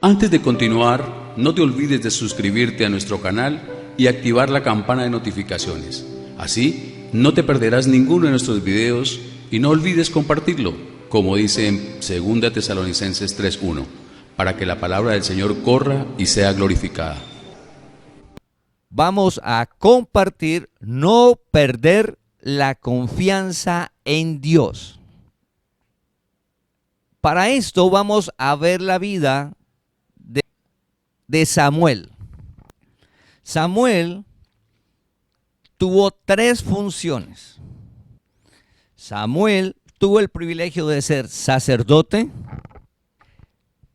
Antes de continuar, no te olvides de suscribirte a nuestro canal y activar la campana de notificaciones. Así, no te perderás ninguno de nuestros videos y no olvides compartirlo, como dice en 2 Tesalonicenses 3:1, para que la palabra del Señor corra y sea glorificada. Vamos a compartir no perder la confianza en Dios. Para esto vamos a ver la vida de Samuel. Samuel tuvo 3 funciones. Samuel tuvo el privilegio de ser sacerdote,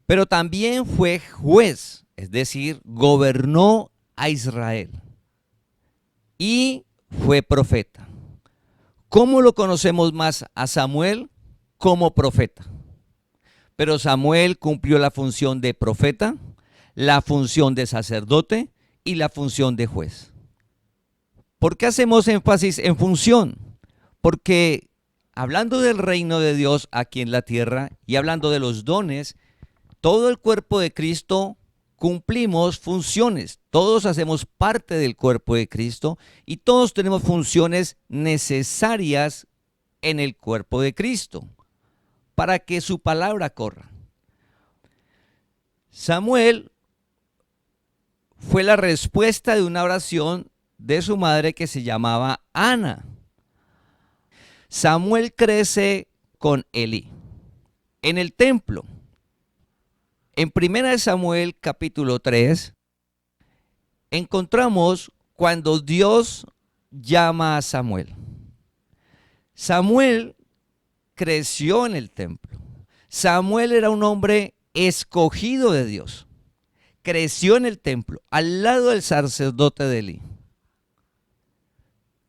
pero también fue juez, es decir, gobernó a Israel y fue profeta. ¿Cómo lo conocemos más a Samuel? Como profeta. Pero Samuel cumplió la función de profeta, la función de sacerdote y la función de juez. ¿Por qué hacemos énfasis en función? Porque hablando del reino de Dios aquí en la tierra y hablando de los dones, todo el cuerpo de Cristo cumplimos funciones. Todos hacemos parte del cuerpo de Cristo y todos tenemos funciones necesarias en el cuerpo de Cristo para que su palabra corra. Samuel fue la respuesta de una oración de su madre que se llamaba Ana. Samuel crece con Elí en el templo. En 1 Samuel capítulo 3 encontramos cuando Dios llama a Samuel. Samuel creció en el templo. Samuel era un hombre escogido de Dios. Creció en el templo, al lado del sacerdote de Elí.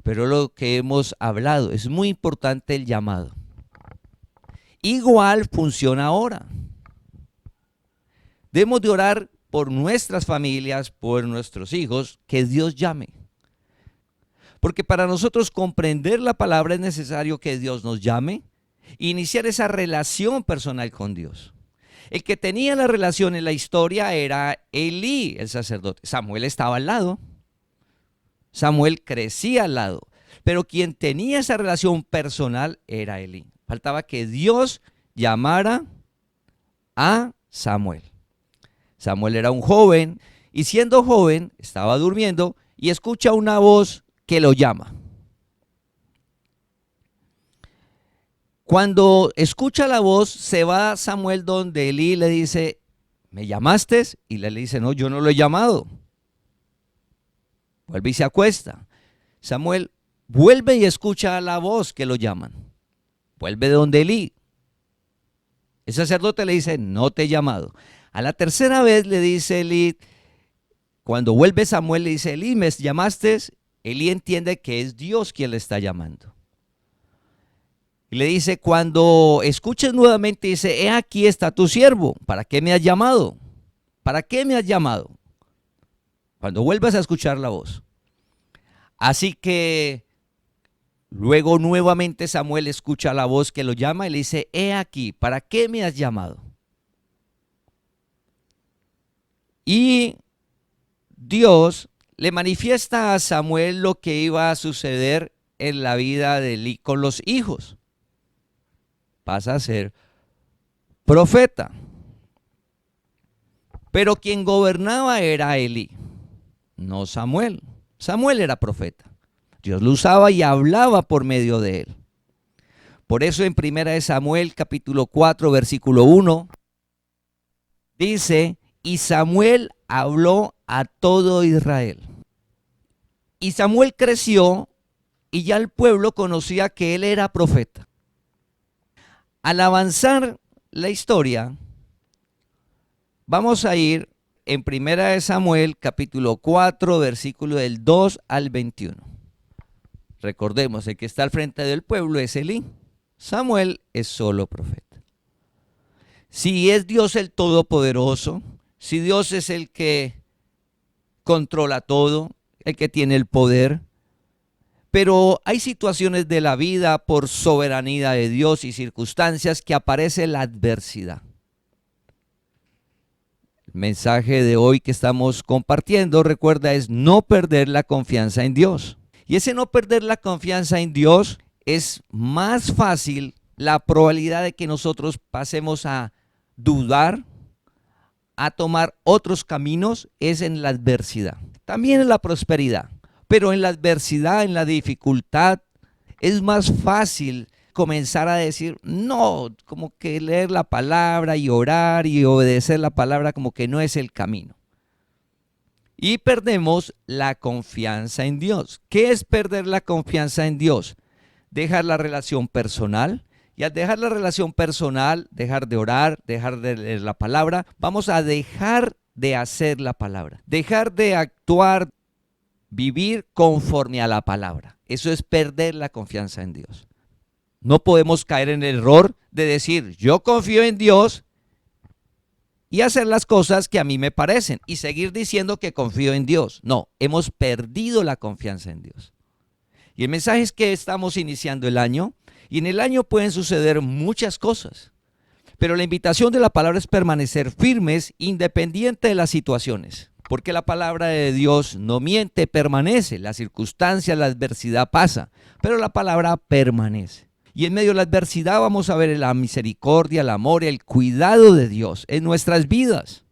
Pero lo que hemos hablado, es muy importante el llamado. Igual funciona ahora. Debemos de orar por nuestras familias, por nuestros hijos, que Dios llame. Porque para nosotros comprender la palabra es necesario que Dios nos llame e iniciar esa relación personal con Dios. El que tenía la relación en la historia era Elí, el sacerdote. Samuel estaba al lado. Samuel crecía al lado. Pero quien tenía esa relación personal era Elí. Faltaba que Dios llamara a Samuel. Samuel era un joven y siendo joven estaba durmiendo y escucha una voz que lo llama. Cuando escucha la voz, se va Samuel donde Elí le dice, ¿me llamaste? Y le dice, no, yo no lo he llamado. Vuelve y se acuesta. Samuel vuelve y escucha la voz que lo llaman. Vuelve donde Elí. El sacerdote le dice, no te he llamado. A la tercera vez le dice Elí, cuando vuelve Samuel le dice, Elí, ¿me llamaste? Elí entiende que es Dios quien le está llamando. Y le dice, cuando escuches nuevamente, dice, he aquí está tu siervo. ¿Para qué me has llamado? ¿Para qué me has llamado? Cuando vuelvas a escuchar la voz. Así que luego nuevamente Samuel escucha la voz que lo llama y le dice, he aquí, ¿para qué me has llamado? Y Dios le manifiesta a Samuel lo que iba a suceder en la vida de Elí con los hijos. Pasa a ser profeta. Pero quien gobernaba era Elí, no Samuel. Samuel era profeta. Dios lo usaba y hablaba por medio de él. Por eso en 1 Samuel capítulo 4 versículo 1 dice, y Samuel habló a todo Israel. Y Samuel creció y ya el pueblo conocía que él era profeta. Al avanzar la historia, vamos a ir en 1 Samuel capítulo 4 versículo del 2 al 21. Recordemos, el que está al frente del pueblo es Elí. Samuel es solo profeta. Si es Dios el Todopoderoso, si Dios es el que controla todo, el que tiene el poder, pero hay situaciones de la vida por soberanía de Dios y circunstancias que aparece la adversidad. El mensaje de hoy que estamos compartiendo, recuerda, es no perder la confianza en Dios. Y ese no perder la confianza en Dios es más fácil la probabilidad de que nosotros pasemos a dudar, a tomar otros caminos, es en la adversidad. También en la prosperidad, pero en la adversidad, en la dificultad, es más fácil comenzar a decir, no, como que leer la palabra y orar y obedecer la palabra como que no es el camino. Y perdemos la confianza en Dios. ¿Qué es perder la confianza en Dios? Dejar la relación personal. Y al dejar la relación personal, dejar de orar, dejar de leer la palabra, vamos a dejar de hacer la palabra. Dejar de actuar, vivir conforme a la palabra. Eso es perder la confianza en Dios. No podemos caer en el error de decir, yo confío en Dios y hacer las cosas que a mí me parecen y seguir diciendo que confío en Dios. No, hemos perdido la confianza en Dios. Y el mensaje es que estamos iniciando el año y en el año pueden suceder muchas cosas. Pero la invitación de la palabra es permanecer firmes independiente de las situaciones. Porque la palabra de Dios no miente, permanece. La circunstancia, la adversidad pasa, pero la palabra permanece. Y en medio de la adversidad vamos a ver la misericordia, el amor, el cuidado de Dios en nuestras vidas.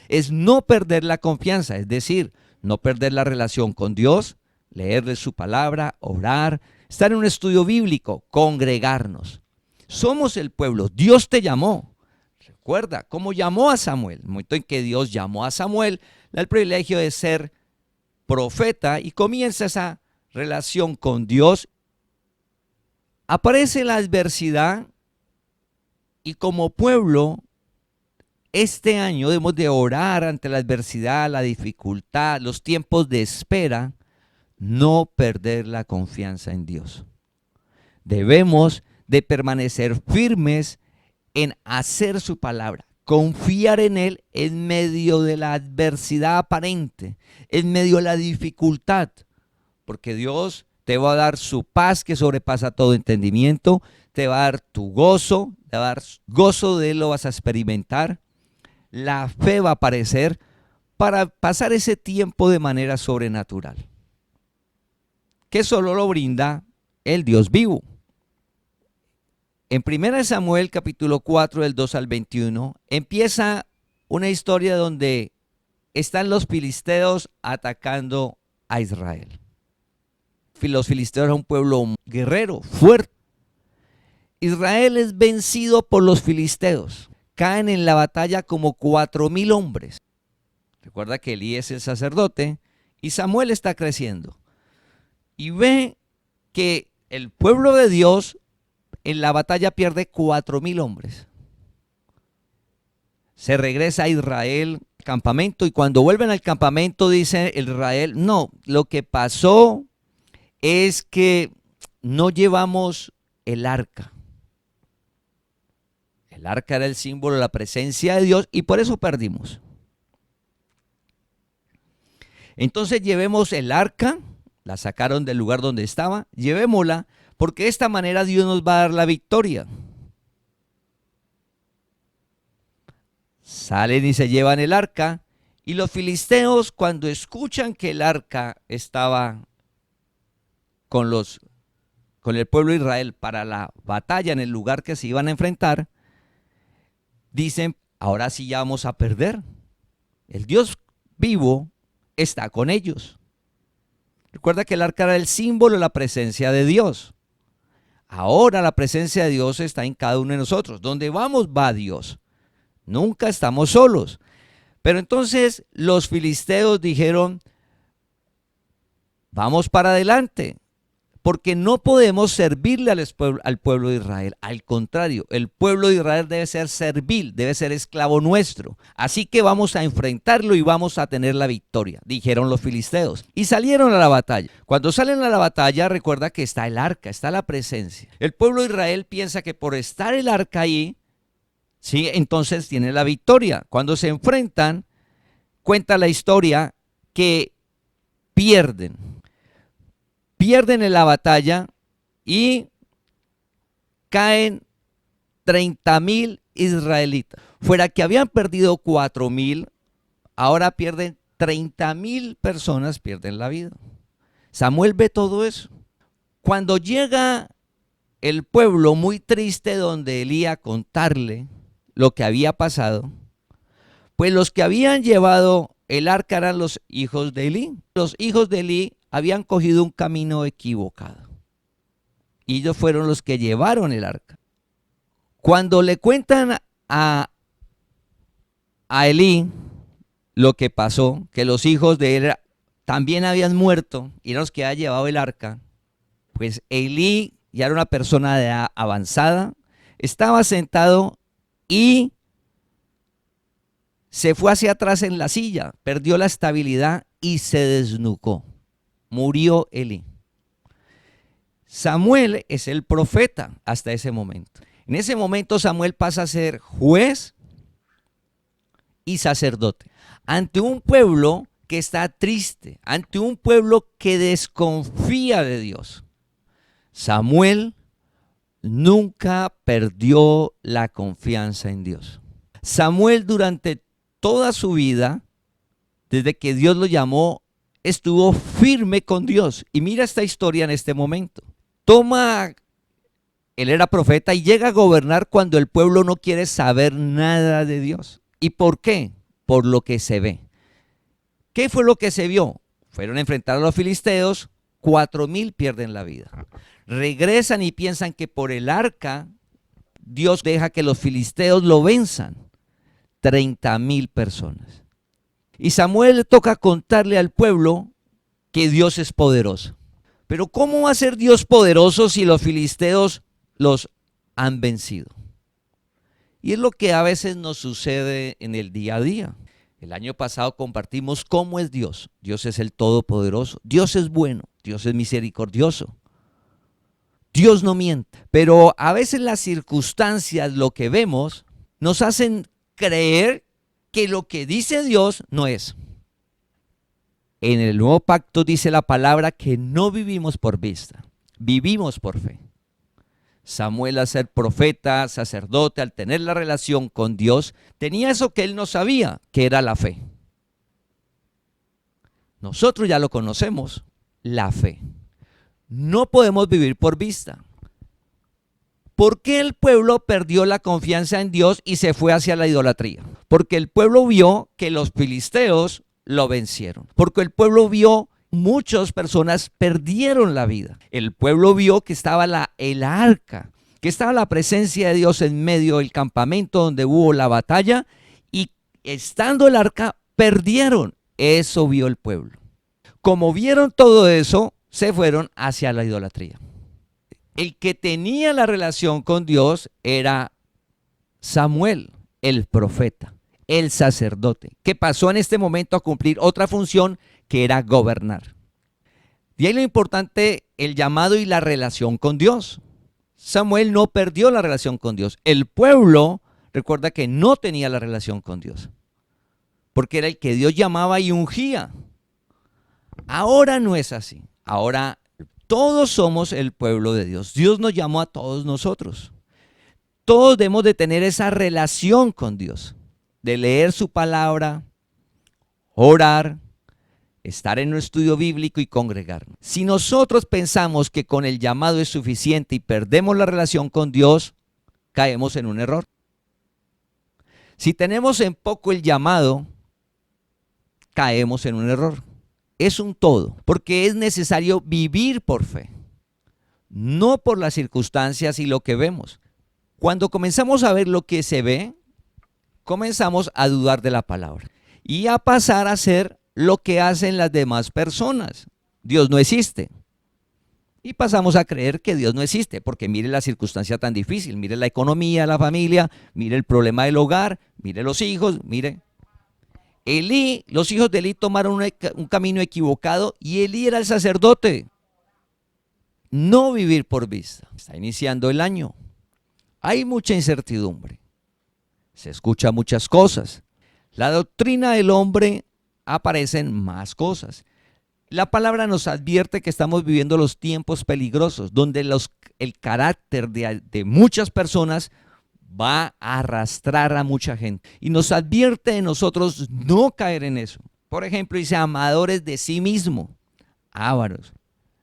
Es no perder la confianza, es decir, no perder la relación con Dios, leerle su palabra, orar, estar en un estudio bíblico, congregarnos. Somos el pueblo, Dios te llamó. Recuerda cómo llamó a Samuel. El momento en que Dios llamó a Samuel, da el privilegio de ser profeta y comienza esa relación con Dios. Aparece la adversidad y como pueblo, este año debemos de orar ante la adversidad, la dificultad, los tiempos de espera, no perder la confianza en Dios. Debemos de permanecer firmes en hacer su palabra, confiar en Él en medio de la adversidad aparente, en medio de la dificultad, porque Dios te va a dar su paz que sobrepasa todo entendimiento, te va a dar tu gozo, te va a dar gozo de Él, lo vas a experimentar, la fe va a aparecer para pasar ese tiempo de manera sobrenatural, que solo lo brinda el Dios vivo. En 1 Samuel capítulo 4 del 2 al 21 empieza una historia donde están los filisteos atacando a Israel. Los filisteos eran un pueblo guerrero, fuerte. Israel es vencido por los filisteos. Caen en la batalla como 4,000 hombres. Recuerda que Elí es el sacerdote y Samuel está creciendo. Y ve que el pueblo de Dios en la batalla pierde 4,000 hombres. Se regresa a Israel al campamento y cuando vuelven al campamento dice Israel, no, lo que pasó es que no llevamos el arca. El arca era el símbolo de la presencia de Dios y por eso perdimos. Entonces llevemos el arca, la sacaron del lugar donde estaba, llevémosla, porque de esta manera Dios nos va a dar la victoria. Salen y se llevan el arca, y los filisteos cuando escuchan que el arca estaba con el pueblo de Israel para la batalla en el lugar que se iban a enfrentar, dicen, ahora sí ya vamos a perder. El Dios vivo está con ellos. Recuerda que el arca era el símbolo de la presencia de Dios. Ahora la presencia de Dios está en cada uno de nosotros. Donde vamos va Dios. Nunca estamos solos. Pero entonces los filisteos dijeron, vamos para adelante, porque no podemos servirle al pueblo de Israel. Al contrario, el pueblo de Israel debe ser servil, debe ser esclavo nuestro. Así que vamos a enfrentarlo y vamos a tener la victoria, dijeron los filisteos. Y salieron a la batalla. Cuando salen a la batalla, recuerda que está el arca, está la presencia. El pueblo de Israel piensa que por estar el arca ahí, sí, entonces tiene la victoria. Cuando se enfrentan, cuenta la historia que pierden en la batalla y caen 30,000 israelitas. Fuera que habían perdido 4,000, ahora pierden 30.000 personas, pierden la vida. Samuel ve todo eso. Cuando llega el pueblo muy triste donde Elí a contarle lo que había pasado, pues los que habían llevado el arca eran los hijos de Elí. Los hijos de Elí habían cogido un camino equivocado. Y ellos fueron los que llevaron el arca. Cuando le cuentan a Elí lo que pasó, que los hijos de él también habían muerto y eran los que habían llevado el arca, pues Elí ya era una persona de edad avanzada, estaba sentado y se fue hacia atrás en la silla, perdió la estabilidad y se desnucó. Murió Elí. Samuel es el profeta hasta ese momento. En ese momento Samuel pasa a ser juez y sacerdote. Ante un pueblo que está triste, ante un pueblo que desconfía de Dios, Samuel nunca perdió la confianza en Dios. Samuel durante toda su vida, desde que Dios lo llamó, estuvo firme con Dios. Y mira esta historia en este momento. Él era profeta y llega a gobernar cuando el pueblo no quiere saber nada de Dios. ¿Y por qué? Por lo que se ve. ¿Qué fue lo que se vio? Fueron a enfrentar a los filisteos, 4.000 pierden la vida. Regresan y piensan que por el arca Dios deja que los filisteos lo venzan. 30.000 personas. Y Samuel le toca contarle al pueblo que Dios es poderoso. Pero ¿cómo va a ser Dios poderoso si los filisteos los han vencido? Y es lo que a veces nos sucede en el día a día. El año pasado compartimos cómo es Dios. Dios es el Todopoderoso. Dios es bueno. Dios es misericordioso. Dios no miente. Pero a veces las circunstancias, lo que vemos, nos hacen creer que lo que dice Dios no es. En el nuevo pacto dice la palabra que no vivimos por vista, vivimos por fe. Samuel, al ser profeta, sacerdote, al tener la relación con Dios, tenía eso que él no sabía, que era la fe. Nosotros ya lo conocemos, la fe. No podemos vivir por vista. ¿Por qué el pueblo perdió la confianza en Dios y se fue hacia la idolatría? Porque el pueblo vio que los filisteos lo vencieron. Porque el pueblo vio muchas personas perdieron la vida. El pueblo vio que estaba el arca, que estaba la presencia de Dios en medio del campamento donde hubo la batalla y estando el arca perdieron. Eso vio el pueblo. Como vieron todo eso, se fueron hacia la idolatría. El que tenía la relación con Dios era Samuel, el profeta, el sacerdote, que pasó en este momento a cumplir otra función que era gobernar. De ahí lo importante, el llamado y la relación con Dios. Samuel no perdió la relación con Dios. El pueblo, recuerda que no tenía la relación con Dios, porque era el que Dios llamaba y ungía. Ahora no es así. Ahora todos somos el pueblo de Dios. Dios nos llamó a todos nosotros. Todos debemos de tener esa relación con Dios, de leer su palabra, orar, estar en un estudio bíblico y congregarnos. Si nosotros pensamos que con el llamado es suficiente y perdemos la relación con Dios, caemos en un error. Si tenemos en poco el llamado, caemos en un error. Es un todo, porque es necesario vivir por fe, no por las circunstancias y lo que vemos. Cuando comenzamos a ver lo que se ve, comenzamos a dudar de la palabra y a pasar a hacer lo que hacen las demás personas. Dios no existe. Y pasamos a creer que Dios no existe, porque mire la circunstancia tan difícil, mire la economía, la familia, mire el problema del hogar, mire los hijos, mire. Elí, los hijos de Elí tomaron un camino equivocado y Elí era el sacerdote. No vivir por vista. Está iniciando el año. Hay mucha incertidumbre. Se escuchan muchas cosas. La doctrina del hombre aparecen más cosas. La palabra nos advierte que estamos viviendo los tiempos peligrosos, donde el carácter de muchas personas va a arrastrar a mucha gente. Y nos advierte de nosotros no caer en eso. Por ejemplo, dice amadores de sí mismo, ávaros,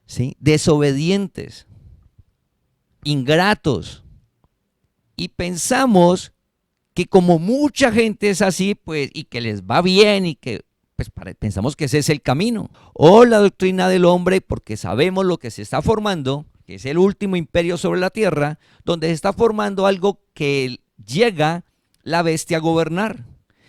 ¿sí? Desobedientes, ingratos. Y pensamos que como mucha gente es así, pues, y que les va bien y que pues pensamos que ese es el camino. O la doctrina del hombre, porque sabemos lo que se está formando, que es el último imperio sobre la tierra, donde se está formando algo que llega la bestia a gobernar.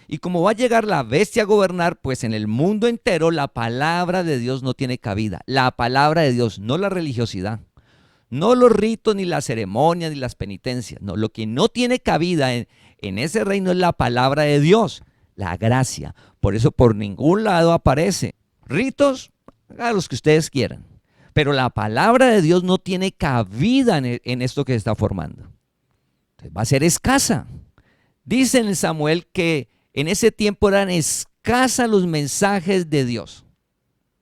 Y como va a llegar la bestia a gobernar, pues en el mundo entero la palabra de Dios no tiene cabida. La palabra de Dios, no la religiosidad. No los ritos, ni las ceremonias, ni las penitencias. No, lo que no tiene cabida en ese reino es la palabra de Dios, la gracia. Por eso por ningún lado aparece. Ritos, hagan los que ustedes quieran. Pero la palabra de Dios no tiene cabida en esto que se está formando. Entonces va a ser escasa. Dice en Samuel que en ese tiempo eran escasos los mensajes de Dios.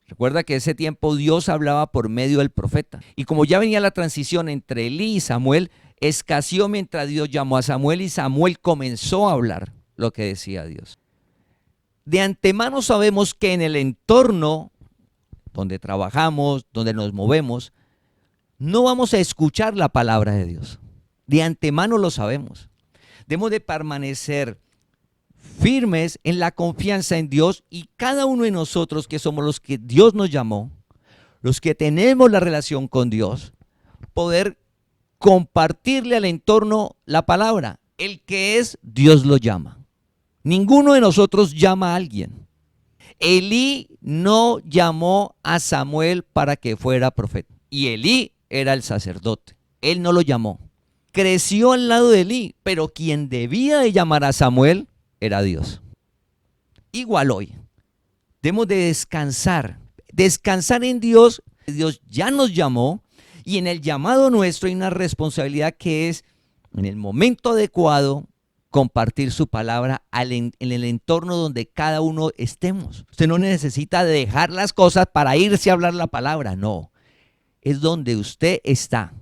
Recuerda que ese tiempo Dios hablaba por medio del profeta. Y como ya venía la transición entre Elí y Samuel, escaseó mientras Dios llamó a Samuel y Samuel comenzó a hablar lo que decía Dios. De antemano sabemos que en el entorno donde trabajamos, donde nos movemos, no vamos a escuchar la palabra de Dios. De antemano lo sabemos. Debemos de permanecer firmes en la confianza en Dios y cada uno de nosotros que somos los que Dios nos llamó, los que tenemos la relación con Dios, poder compartirle al entorno la palabra. El que es, Dios lo llama. Ninguno de nosotros llama a alguien. Elí no llamó a Samuel para que fuera profeta. Y Elí era el sacerdote. Él no lo llamó. Creció al lado de Elí, pero quien debía de llamar a Samuel era Dios. Igual hoy. Debemos de descansar. Descansar en Dios. Dios ya nos llamó y en el llamado nuestro hay una responsabilidad que es en el momento adecuado compartir su palabra en el entorno donde cada uno estemos. Usted no necesita dejar las cosas para irse a hablar la palabra, no. Es donde usted está,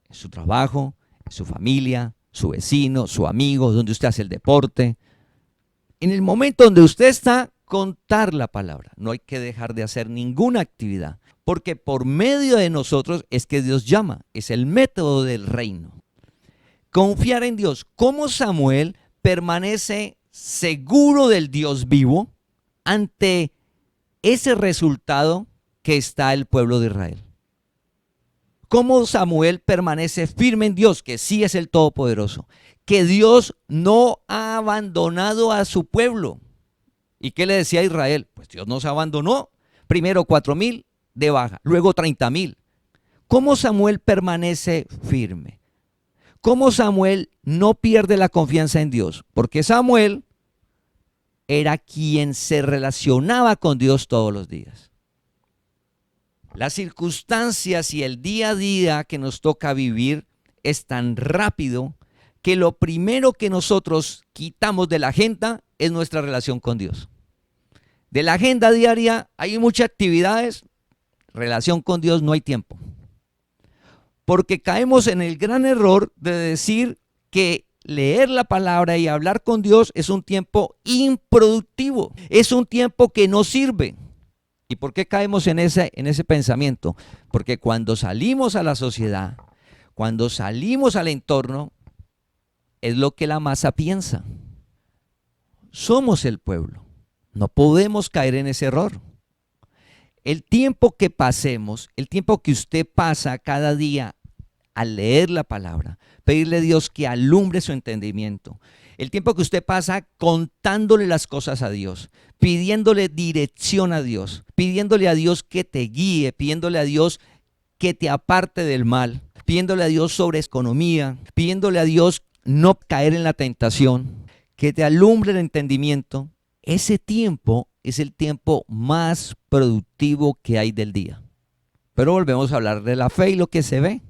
en su trabajo, en su familia, su vecino, su amigo, donde usted hace el deporte. En el momento donde usted está, contar la palabra. No hay que dejar de hacer ninguna actividad, porque por medio de nosotros es que Dios llama, es el método del reino. Confiar en Dios. ¿Cómo Samuel permanece seguro del Dios vivo ante ese resultado que está el pueblo de Israel? ¿Cómo Samuel permanece firme en Dios, que sí es el Todopoderoso? Que Dios no ha abandonado a su pueblo. ¿Y qué le decía a Israel? Pues Dios nos abandonó. Primero 4,000 de baja, luego 30,000. ¿Cómo Samuel permanece firme? ¿Cómo Samuel no pierde la confianza en Dios? Porque Samuel era quien se relacionaba con Dios todos los días. Las circunstancias y el día a día que nos toca vivir es tan rápido que lo primero que nosotros quitamos de la agenda es nuestra relación con Dios. De la agenda diaria hay muchas actividades, relación con Dios no hay tiempo. Porque caemos en el gran error de decir que leer la palabra y hablar con Dios es un tiempo improductivo, es un tiempo que no sirve. ¿Y por qué caemos en ese pensamiento? Porque cuando salimos a la sociedad, cuando salimos al entorno, es lo que la masa piensa. Somos el pueblo, no podemos caer en ese error. El tiempo que pasemos, el tiempo que usted pasa cada día al leer la palabra, pedirle a Dios que alumbre su entendimiento, el tiempo que usted pasa contándole las cosas a Dios, pidiéndole dirección a Dios, pidiéndole a Dios que te guíe, pidiéndole a Dios que te aparte del mal, pidiéndole a Dios sobre economía, pidiéndole a Dios no caer en la tentación, que te alumbre el entendimiento. Ese tiempo es el tiempo más productivo que hay del día. Pero volvemos a hablar de la fe y lo que se ve.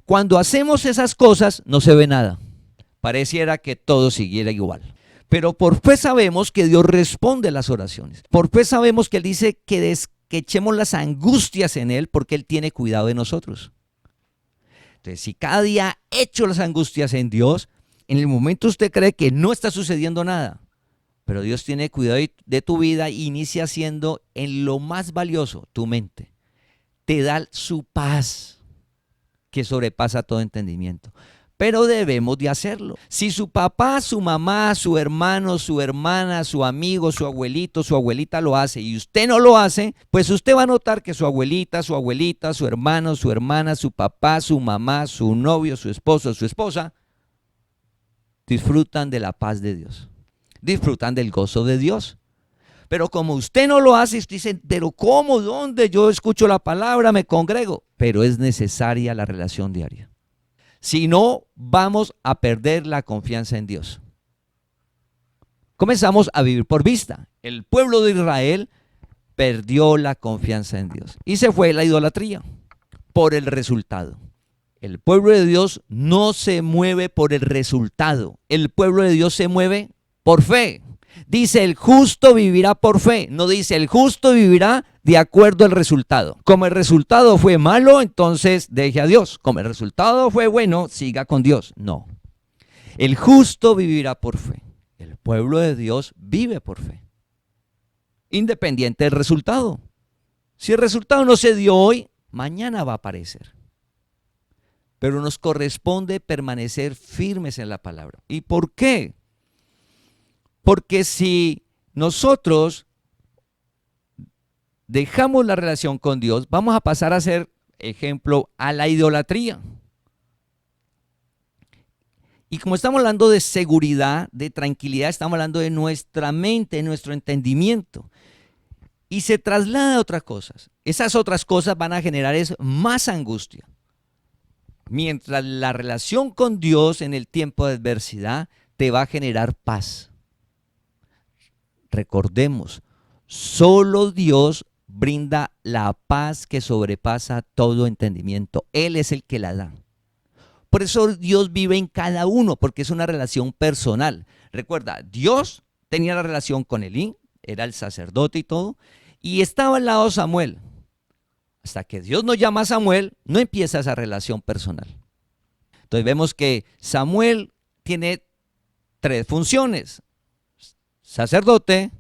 Cuando hacemos esas cosas no se ve nada. Pareciera que todo siguiera igual. Pero por fe sabemos que Dios responde a las oraciones. Por fe sabemos que Él dice que echemos las angustias en Él porque Él tiene cuidado de nosotros. Entonces, si cada día echo las angustias en Dios, en el momento usted cree que no está sucediendo nada, pero Dios tiene cuidado de tu vida y inicia siendo en lo más valioso, tu mente. Te da su paz que sobrepasa todo entendimiento. Pero debemos de hacerlo. Si su papá, su mamá, su hermano, su hermana, su amigo, su abuelito, su abuelita lo hace y usted no lo hace, pues usted va a notar que su abuelita, su hermano, su hermana, su papá, su mamá, su novio, su esposo, su esposa, disfrutan de la paz de Dios. Disfrutan del gozo de Dios. Pero como usted no lo hace, usted dice, pero ¿cómo? ¿Dónde? Yo escucho la palabra, me congrego. Pero es necesaria la relación diaria. Si no, vamos a perder la confianza en Dios. Comenzamos a vivir por vista. El pueblo de Israel perdió la confianza en Dios y se fue a la idolatría por el resultado. El pueblo de Dios no se mueve por el resultado. El pueblo de Dios se mueve por fe. Dice el justo vivirá por fe, no dice el justo vivirá de acuerdo al resultado. Como el resultado fue malo, entonces deje a Dios. Como el resultado fue bueno, siga con Dios. No. El justo vivirá por fe. El pueblo de Dios vive por fe, independiente del resultado. Si el resultado no se dio hoy, mañana va a aparecer. Pero nos corresponde permanecer firmes en la palabra. ¿Y por qué? Porque si nosotros dejamos la relación con Dios, vamos a pasar a ser ejemplo a la idolatría. Y como estamos hablando de seguridad, de tranquilidad, estamos hablando de nuestra mente, nuestro entendimiento. Y se traslada a otras cosas. Esas otras cosas van a generar más angustia. Mientras la relación con Dios en el tiempo de adversidad te va a generar paz. Recordemos, solo Dios brinda la paz que sobrepasa todo entendimiento. Él es el que la da. Por eso Dios vive en cada uno, porque es una relación personal. Recuerda, Dios tenía la relación con Elí, era el sacerdote y todo, y estaba al lado de Samuel. Hasta que Dios no llama a Samuel, no empieza esa relación personal. Entonces vemos que Samuel tiene 3 funciones: sacerdote,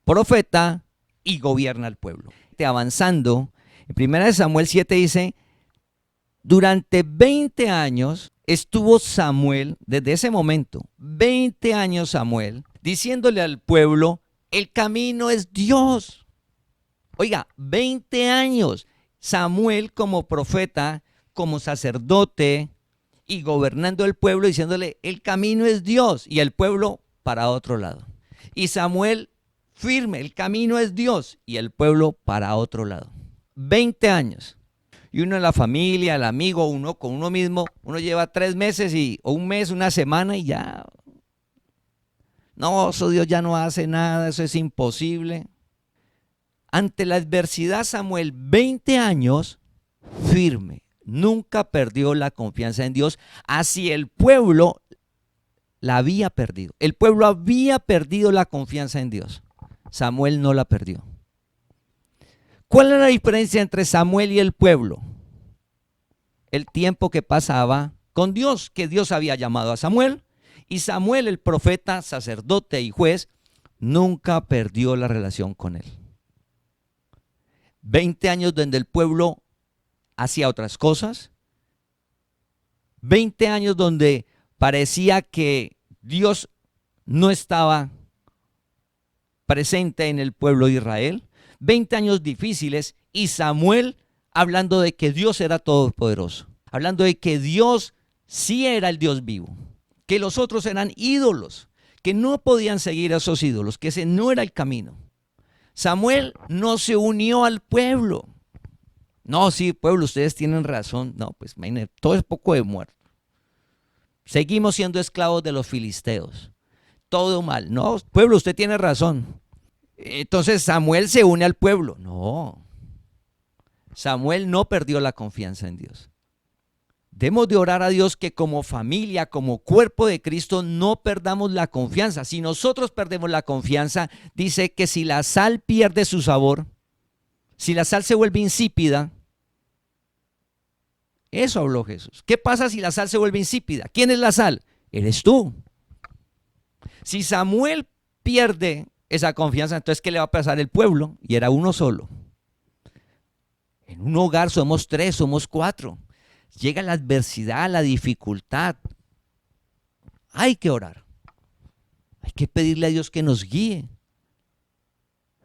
profeta y gobierna al pueblo. Avanzando, en 1 Samuel 7 dice, durante 20 años estuvo Samuel, desde ese momento, 20 años Samuel, diciéndole al pueblo, el camino es Dios. Oiga, 20 años Samuel como profeta, como sacerdote y gobernando el pueblo, diciéndole, el camino es Dios, y el pueblo para otro lado. Y Samuel firme, el camino es Dios, y el pueblo para otro lado. 20 años. Y uno en la familia, el amigo, uno con uno mismo, uno lleva 3 meses o un mes, una semana y ya. No, eso Dios ya no hace nada, eso es imposible. Ante la adversidad, Samuel, 20 años, firme. Nunca perdió la confianza en Dios. Así el pueblo la había perdido. El pueblo había perdido la confianza en Dios. Samuel no la perdió. ¿Cuál era la diferencia entre Samuel y el pueblo? El tiempo que pasaba con Dios, que Dios había llamado a Samuel, y Samuel, el profeta, sacerdote y juez, nunca perdió la relación con él. 20 años donde el pueblo hacía otras cosas, 20 años donde parecía que Dios no estaba presente en el pueblo de Israel, 20 años difíciles, y Samuel hablando de que Dios era todopoderoso, hablando de que Dios sí era el Dios vivo, que los otros eran ídolos, que no podían seguir a esos ídolos, que ese no era el camino. Samuel no se unió al pueblo. No, sí, pueblo, ustedes tienen razón. No, pues imagínense, todo es poco de muerto. Seguimos siendo esclavos de los filisteos. Todo mal. No, pueblo, usted tiene razón. Entonces Samuel se une al pueblo. No. Samuel no perdió la confianza en Dios. Debemos de orar a Dios que como familia, como cuerpo de Cristo, no perdamos la confianza. Si nosotros perdemos la confianza, dice que si la sal pierde su sabor, si la sal se vuelve insípida, eso habló Jesús. ¿Qué pasa si la sal se vuelve insípida? ¿Quién es la sal? eres tú. Si Samuel pierde esa confianza, entonces ¿qué le va a pasar al pueblo? Y era uno solo. En un hogar somos 3, somos 4. Llega la adversidad, la dificultad. Hay que orar. Hay que pedirle a Dios que nos guíe.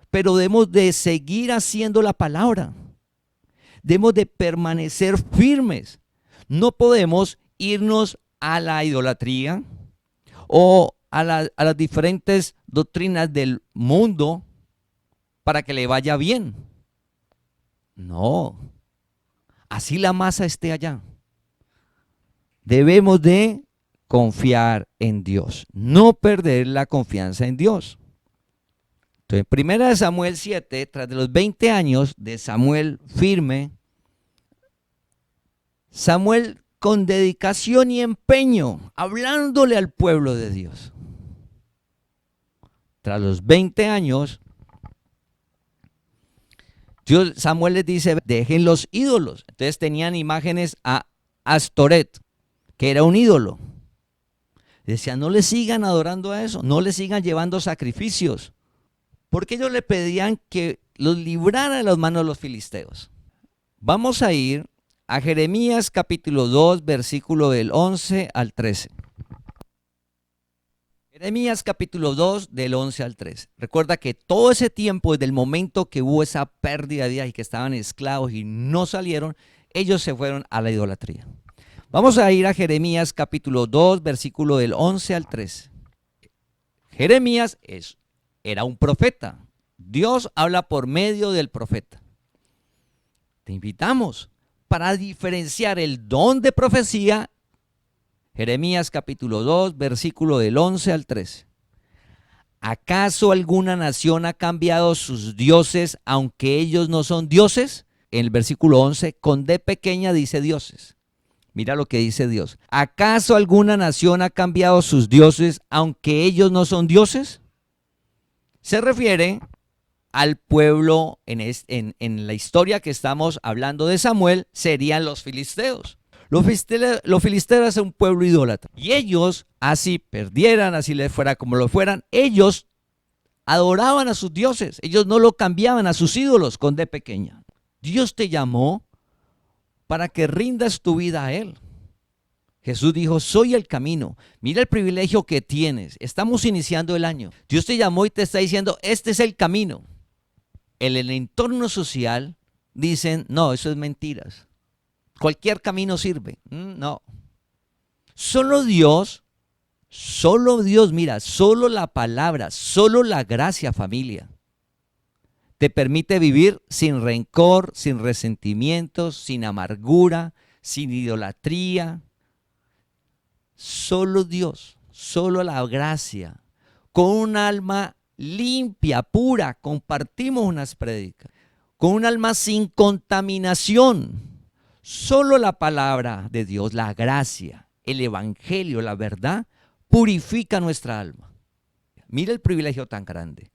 Pero debemos de seguir haciendo la palabra. Debemos de permanecer firmes. No podemos irnos a la idolatría o a las diferentes doctrinas del mundo para que le vaya bien. No. Así la masa esté allá. Debemos de confiar en Dios. No perder la confianza en Dios. Entonces, en 1 Samuel 7, tras de los 20 años de Samuel firme, Samuel con dedicación y empeño, hablándole al pueblo de Dios. Tras los 20 años, Samuel les dice, dejen los ídolos. Entonces tenían imágenes a Astoret, que era un ídolo. Decían, no le sigan adorando a eso, no le sigan llevando sacrificios. Porque ellos le pedían que los librara de las manos de los filisteos. Vamos a ir a Jeremías capítulo 2, versículo del 11 al 13. Jeremías capítulo 2, del 11 al 13. Recuerda que todo ese tiempo, desde el momento que hubo esa pérdida de días y que estaban esclavos y no salieron, ellos se fueron a la idolatría. Vamos a ir a Jeremías capítulo 2, versículo del 11 al 13. Jeremías era un profeta. Dios habla por medio del profeta. Te invitamos para diferenciar el don de profecía. Jeremías capítulo 2, versículo del 11 al 13. ¿Acaso alguna nación ha cambiado sus dioses aunque ellos no son dioses? En el versículo 11, con D pequeña dice dioses. Mira lo que dice Dios. ¿Acaso alguna nación ha cambiado sus dioses aunque ellos no son dioses? Se refiere al pueblo, en la historia que estamos hablando de Samuel, serían los filisteos. Los filisteos son un pueblo idólatra. Y ellos, así perdieran, así les fuera como lo fueran, ellos adoraban a sus dioses. Ellos no lo cambiaban a sus ídolos con D pequeña. Dios te llamó para que rindas tu vida a Él. Jesús dijo, soy el camino. Mira el privilegio que tienes. Estamos iniciando el año. Dios te llamó y te está diciendo, este es el camino. En el entorno social dicen, no, eso es mentiras. Cualquier camino sirve. No. Solo Dios, mira, solo la palabra, solo la gracia, familia, te permite vivir sin rencor, sin resentimientos, sin amargura, sin idolatría. Solo Dios, solo la gracia, con un alma limpia, pura, compartimos unas prédicas, con un alma sin contaminación. Solo la palabra de Dios, la gracia, el evangelio, la verdad, purifica nuestra alma. Mira el privilegio tan grande.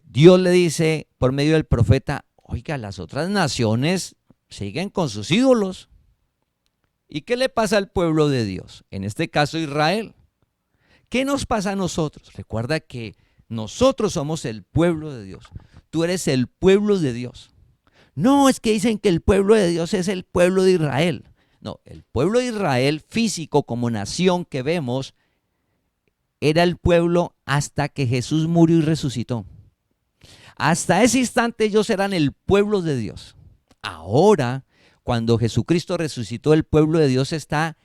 Dios le dice por medio del profeta, oiga, las otras naciones siguen con sus ídolos. ¿Y qué le pasa al pueblo de Dios? En este caso Israel. ¿Qué nos pasa a nosotros? Recuerda que nosotros somos el pueblo de Dios. Tú eres el pueblo de Dios. No, es que dicen que el pueblo de Dios es el pueblo de Israel. No, el pueblo de Israel físico como nación que vemos era el pueblo hasta que Jesús murió y resucitó. Hasta ese instante ellos eran el pueblo de Dios. Ahora, cuando Jesucristo resucitó, el pueblo de Dios está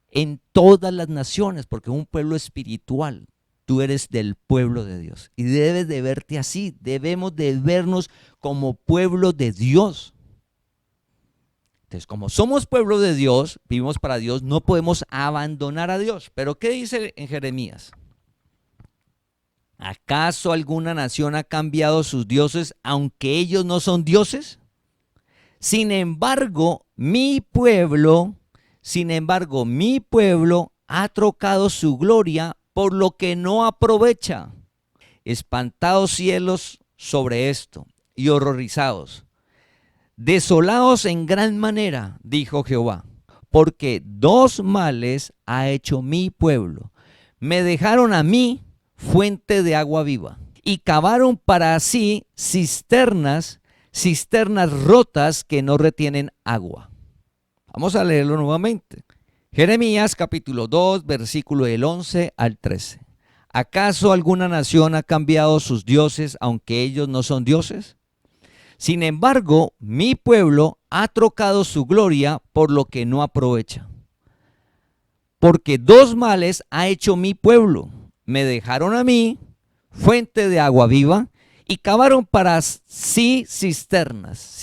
en todas las naciones, porque es un pueblo espiritual. Tú eres del pueblo de Dios y debes de verte así. Debemos de vernos como pueblo de Dios. Entonces, como somos pueblo de Dios, vivimos para Dios, no podemos abandonar a Dios. Pero ¿qué dice en Jeremías? ¿Acaso alguna nación ha cambiado sus dioses aunque ellos no son dioses? Sin embargo, mi pueblo ha trocado su gloria por lo que no aprovecha. Espantados cielos sobre esto y horrorizados. Desolados en gran manera, dijo Jehová, porque dos males ha hecho mi pueblo. Me dejaron a mí fuente de agua viva y cavaron para sí cisternas rotas que no retienen agua. Vamos a leerlo nuevamente. Jeremías capítulo 2, versículo del 11 al 13. ¿Acaso alguna nación ha cambiado sus dioses aunque ellos no son dioses? Sin embargo, mi pueblo ha trocado su gloria por lo que no aprovecha. Porque dos males ha hecho mi pueblo. Me dejaron a mí fuente de agua viva y cavaron para sí cisternas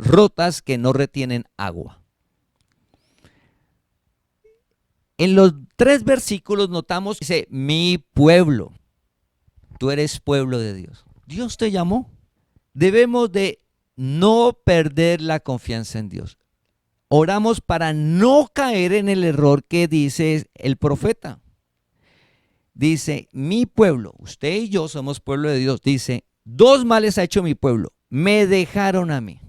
rotas que no retienen agua. En los 3 versículos notamos que dice, mi pueblo, tú eres pueblo de Dios. Dios te llamó. Debemos de no perder la confianza en Dios. Oramos para no caer en el error que dice el profeta. Dice, mi pueblo, usted y yo somos pueblo de Dios. Dice, dos males ha hecho mi pueblo, me dejaron a mí.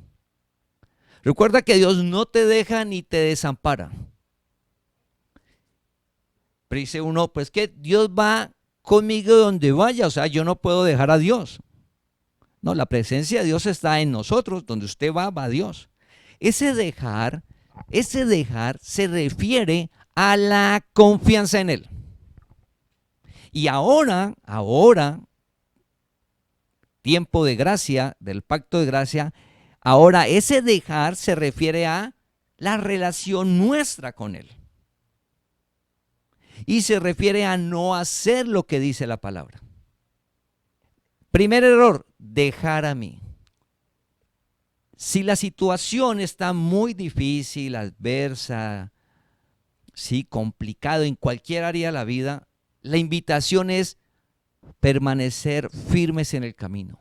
Recuerda que Dios no te deja ni te desampara. Pero dice uno, pues que Dios va conmigo donde vaya, o sea, yo no puedo dejar a Dios. No, la presencia de Dios está en nosotros, donde usted va, va Dios. Ese dejar se refiere a la confianza en Él. Y ahora, tiempo de gracia, del pacto de gracia, ahora ese dejar se refiere a la relación nuestra con Él. Y se refiere a no hacer lo que dice la palabra. Primer error, dejar a mí. Si la situación está muy difícil, adversa, sí, complicado en cualquier área de la vida, la invitación es permanecer firmes en el camino.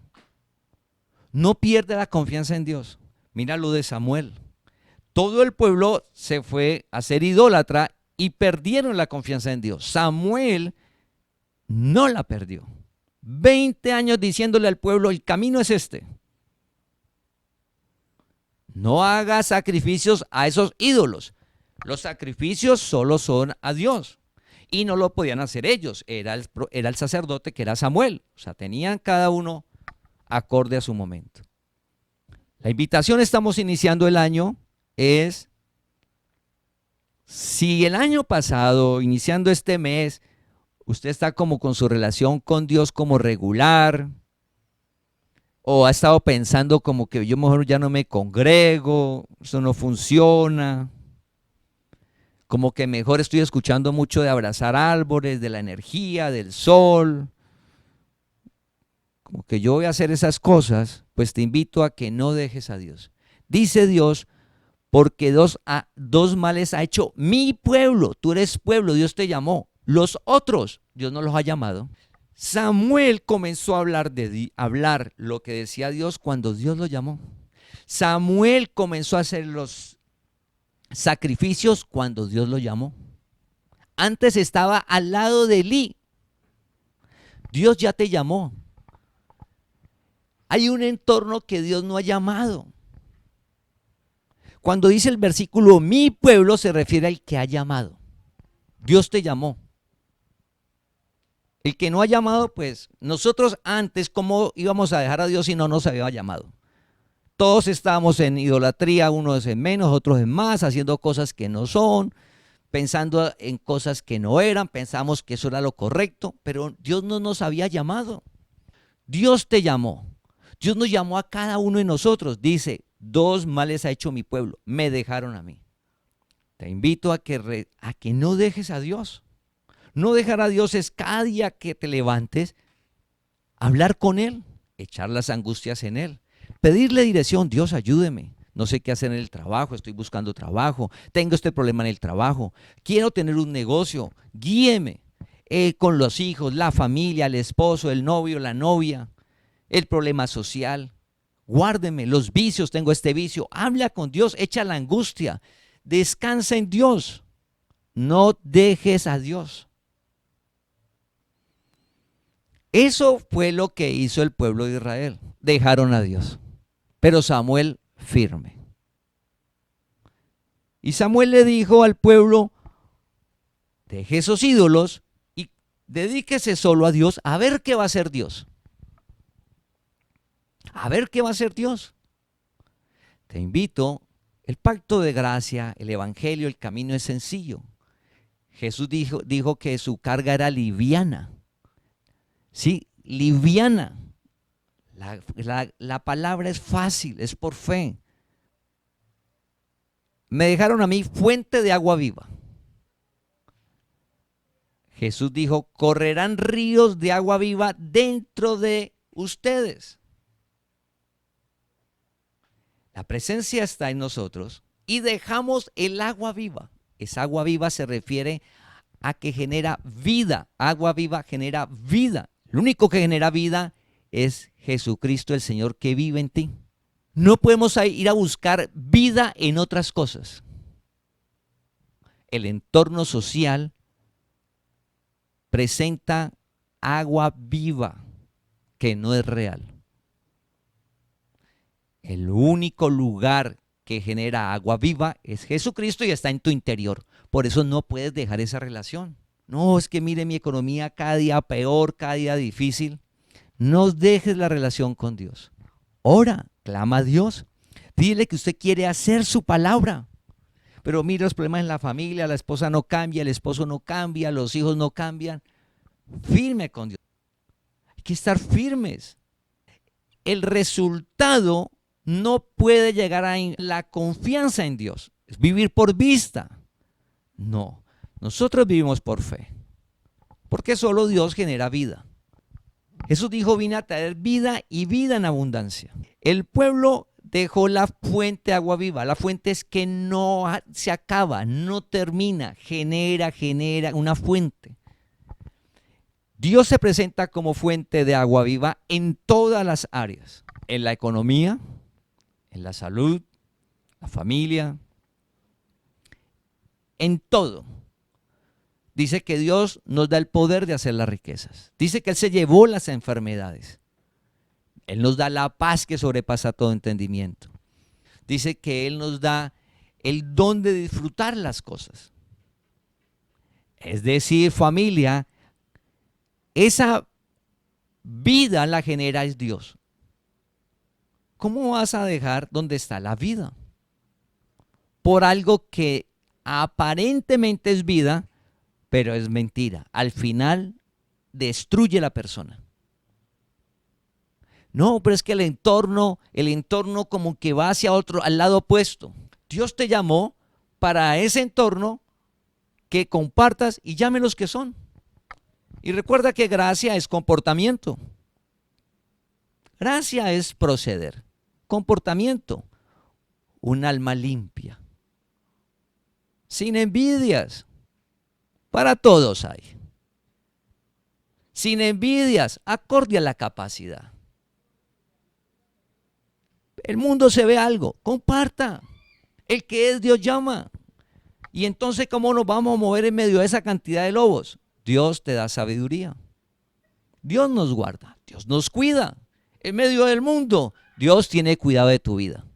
No pierda la confianza en Dios. Mira lo de Samuel. Todo el pueblo se fue a ser idólatra y perdieron la confianza en Dios. Samuel no la perdió. 20 años diciéndole al pueblo, el camino es este. No haga sacrificios a esos ídolos. Los sacrificios solo son a Dios. Y no lo podían hacer ellos. Era el sacerdote que era Samuel. O sea, tenían cada uno acorde a su momento. La invitación, estamos iniciando el año, es, si el año pasado, iniciando este mes, usted está como con su relación con Dios como regular, o ha estado pensando como que yo mejor ya no me congrego, eso no funciona, como que mejor estoy escuchando mucho de abrazar árboles, de la energía, del sol, como que yo voy a hacer esas cosas, pues te invito a que no dejes a Dios. Dice Dios, porque dos males ha hecho mi pueblo, tú eres pueblo, Dios te llamó. Los otros, Dios no los ha llamado. Samuel comenzó a hablar lo que decía Dios cuando Dios lo llamó. Samuel comenzó a hacer los sacrificios cuando Dios lo llamó. Antes estaba al lado de Elí. Dios ya te llamó. Hay un entorno que Dios no ha llamado. Cuando dice el versículo, mi pueblo, se refiere al que ha llamado. Dios te llamó. El que no ha llamado, pues nosotros antes, ¿cómo íbamos a dejar a Dios si no nos había llamado? Todos estábamos en idolatría, unos en menos, otros en más, haciendo cosas que no son, pensando en cosas que no eran, pensamos que eso era lo correcto, pero Dios no nos había llamado. Dios te llamó. Dios nos llamó a cada uno de nosotros. Dice, dos males ha hecho mi pueblo, me dejaron a mí. Te invito a que no dejes a Dios. No dejar a Dios es cada día que te levantes, hablar con Él, echar las angustias en Él, pedirle dirección. Dios, ayúdeme, no sé qué hacer en el trabajo, estoy buscando trabajo, tengo este problema en el trabajo, quiero tener un negocio, guíeme con los hijos, la familia, el esposo, el novio, la novia, el problema social, guárdeme los vicios, tengo este vicio. Habla con Dios, echa la angustia, descansa en Dios, no dejes a Dios. Eso fue lo que hizo el pueblo de Israel. Dejaron a Dios. Pero Samuel firme. Y Samuel le dijo al pueblo, deje esos ídolos y dedíquese solo a Dios, a ver qué va a hacer Dios. A ver qué va a hacer Dios. Te invito, el pacto de gracia, el evangelio, el camino es sencillo. Jesús dijo que su carga era liviana. Sí, liviana. La palabra es fácil, es por fe. Me dejaron a mí fuente de agua viva. Jesús dijo, correrán ríos de agua viva dentro de ustedes. La presencia está en nosotros y dejamos el agua viva. Esa agua viva se refiere a que genera vida. Agua viva genera vida. Lo único que genera vida es Jesucristo, el Señor que vive en ti. No podemos ir a buscar vida en otras cosas. El entorno social presenta agua viva que no es real. El único lugar que genera agua viva es Jesucristo y está en tu interior. Por eso no puedes dejar esa relación. No, es que mire mi economía cada día peor, cada día difícil. No dejes la relación con Dios. Ora, clama a Dios. Dile que usted quiere hacer su palabra. Pero mire los problemas en la familia, la esposa no cambia, el esposo no cambia, los hijos no cambian. Firme con Dios. Hay que estar firmes. El resultado no puede llegar a la confianza en Dios. Es vivir por vista. No, nosotros vivimos por fe. Porque solo Dios genera vida. Jesús dijo, vine a traer vida y vida en abundancia. El pueblo dejó la fuente de agua viva. La fuente es que no se acaba, no termina, genera una fuente. Dios se presenta como fuente de agua viva en todas las áreas. En la economía, en la salud, la familia, en todo. Dice que Dios nos da el poder de hacer las riquezas. Dice que Él se llevó las enfermedades. Él nos da la paz que sobrepasa todo entendimiento. Dice que Él nos da el don de disfrutar las cosas. Es decir, familia, esa vida la genera es Dios. ¿Cómo vas a dejar donde está la vida? Por algo que aparentemente es vida, pero es mentira. Al final destruye la persona. No, pero es que el entorno como que va hacia al lado opuesto. Dios te llamó para ese entorno que compartas y llame los que son. Y recuerda que gracia es comportamiento. Gracia es proceder. Comportamiento. Un alma limpia. Sin envidias. Para todos hay. Sin envidias, acorde a la capacidad. El mundo se ve algo, comparta. El que es Dios llama. Y entonces, ¿cómo nos vamos a mover en medio de esa cantidad de lobos? Dios te da sabiduría. Dios nos guarda, Dios nos cuida. En medio del mundo, Dios tiene cuidado de tu vida.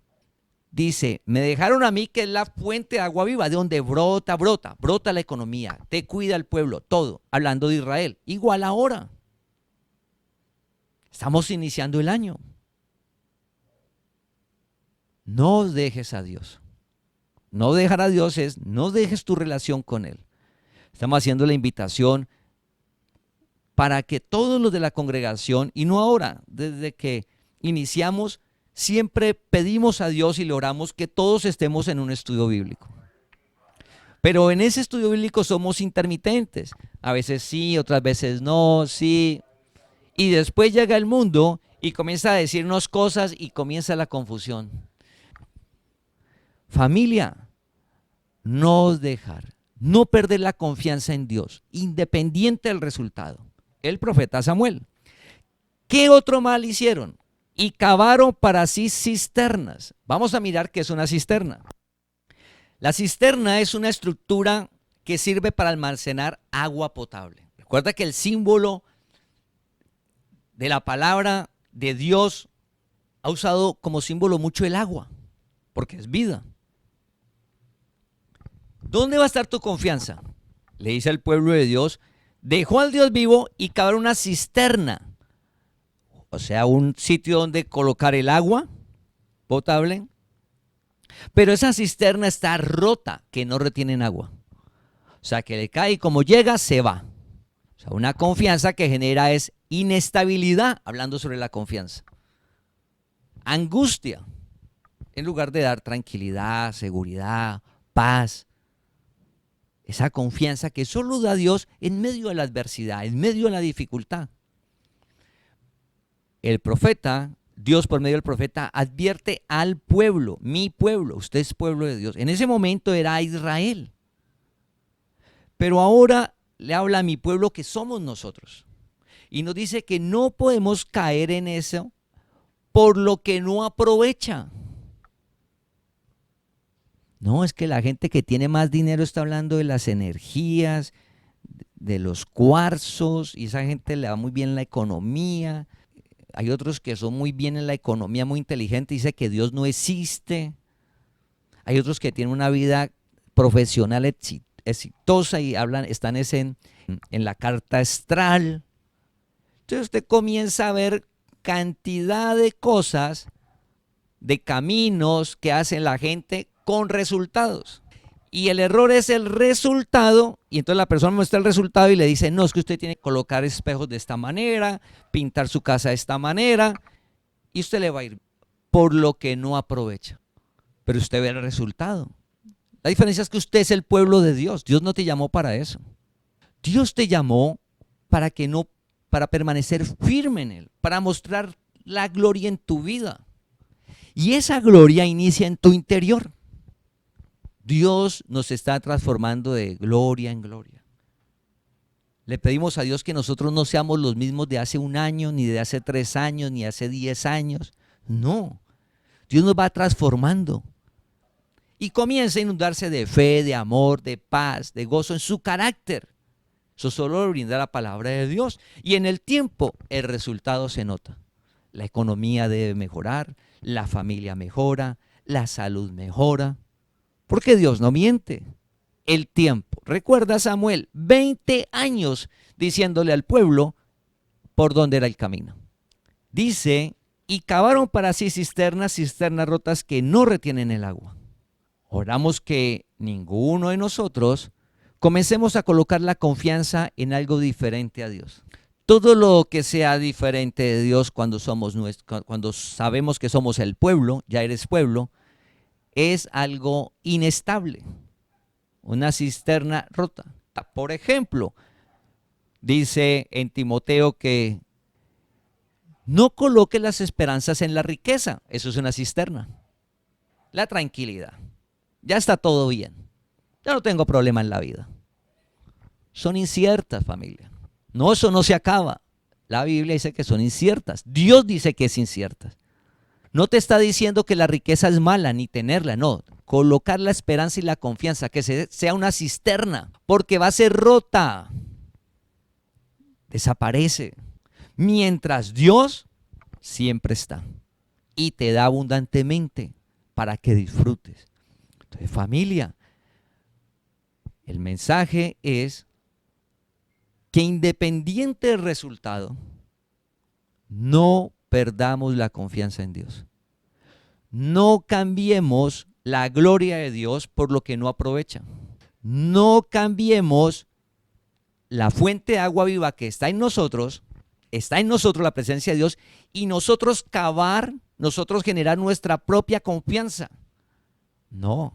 Dice, me dejaron a mí que es la fuente de agua viva, de donde brota la economía, te cuida el pueblo, todo. Hablando de Israel, igual ahora. Estamos iniciando el año. No dejes a Dios. No dejar a Dios es, no dejes tu relación con Él. Estamos haciendo la invitación para que todos los de la congregación, y no ahora, desde que iniciamos, siempre pedimos a Dios y le oramos que todos estemos en un estudio bíblico. Pero en ese estudio bíblico somos intermitentes. A veces sí, otras veces no, sí. Y después llega el mundo y comienza a decirnos cosas y comienza la confusión. Familia, no dejar, no perder la confianza en Dios, independiente del resultado. El profeta Samuel. ¿Qué otro mal hicieron? Y cavaron para sí cisternas. Vamos a mirar qué es una cisterna. La cisterna es una estructura que sirve para almacenar agua potable. Recuerda que el símbolo de la palabra de Dios ha usado como símbolo mucho el agua, porque es vida. ¿Dónde va a estar tu confianza? Le dice al pueblo de Dios, dejó al Dios vivo y cavar una cisterna. O sea, un sitio donde colocar el agua potable. Pero esa cisterna está rota, que no retienen agua. O sea, que le cae y como llega, se va. O sea, una confianza que genera es inestabilidad, hablando sobre la confianza. Angustia, en lugar de dar tranquilidad, seguridad, paz. Esa confianza que solo da Dios en medio de la adversidad, en medio de la dificultad. El profeta, Dios por medio del profeta, advierte al pueblo, mi pueblo, usted es pueblo de Dios. En ese momento era Israel. Pero ahora le habla a mi pueblo que somos nosotros. Y nos dice que no podemos caer en eso por lo que no aprovecha. No, es que la gente que tiene más dinero está hablando de las energías, de los cuarzos, y esa gente le va muy bien la economía. Hay otros que son muy bien en la economía, muy inteligente, dice que Dios no existe. Hay otros que tienen una vida profesional exitosa y están en la carta astral. Entonces usted comienza a ver cantidad de cosas, de caminos que hace la gente con resultados. Y el error es el resultado, y entonces la persona muestra el resultado y le dice, no, es que usted tiene que colocar espejos de esta manera, pintar su casa de esta manera, y usted le va a ir por lo que no aprovecha. Pero usted ve el resultado. La diferencia es que usted es el pueblo de Dios. Dios no te llamó para eso. Dios te llamó para permanecer firme en Él, para mostrar la gloria en tu vida. Y esa gloria inicia en tu interior. Dios nos está transformando de gloria en gloria. Le pedimos a Dios que nosotros no seamos los mismos de hace un año, ni de hace 3 años, ni hace 10 años. No, Dios nos va transformando. Y comienza a inundarse de fe, de amor, de paz, de gozo en su carácter. Eso solo lo brinda la palabra de Dios. Y en el tiempo el resultado se nota. La economía debe mejorar, la familia mejora, la salud mejora. Porque Dios no miente. El tiempo. Recuerda Samuel, 20 años diciéndole al pueblo por dónde era el camino. Dice, y cavaron para sí cisternas rotas que no retienen el agua. Oramos que ninguno de nosotros comencemos a colocar la confianza en algo diferente a Dios. Todo lo que sea diferente de Dios cuando sabemos que somos el pueblo, ya eres pueblo, es algo inestable, una cisterna rota. Por ejemplo, dice en Timoteo que no coloque las esperanzas en la riqueza, eso es una cisterna. La tranquilidad, ya está todo bien, ya no tengo problema en la vida. Son inciertas, familia. No, eso no se acaba. La Biblia dice que son inciertas. Dios dice que es inciertas. No te está diciendo que la riqueza es mala, ni tenerla, no. Colocar la esperanza y la confianza, que sea una cisterna, porque va a ser rota. Desaparece. Mientras Dios siempre está y te da abundantemente para que disfrutes. Entonces, familia, el mensaje es que independiente del resultado, no perdamos la confianza en Dios. No cambiemos la gloria de Dios por lo que no aprovecha. No cambiemos la fuente de agua viva que está en nosotros la presencia de Dios, y nosotros generar nuestra propia confianza. No.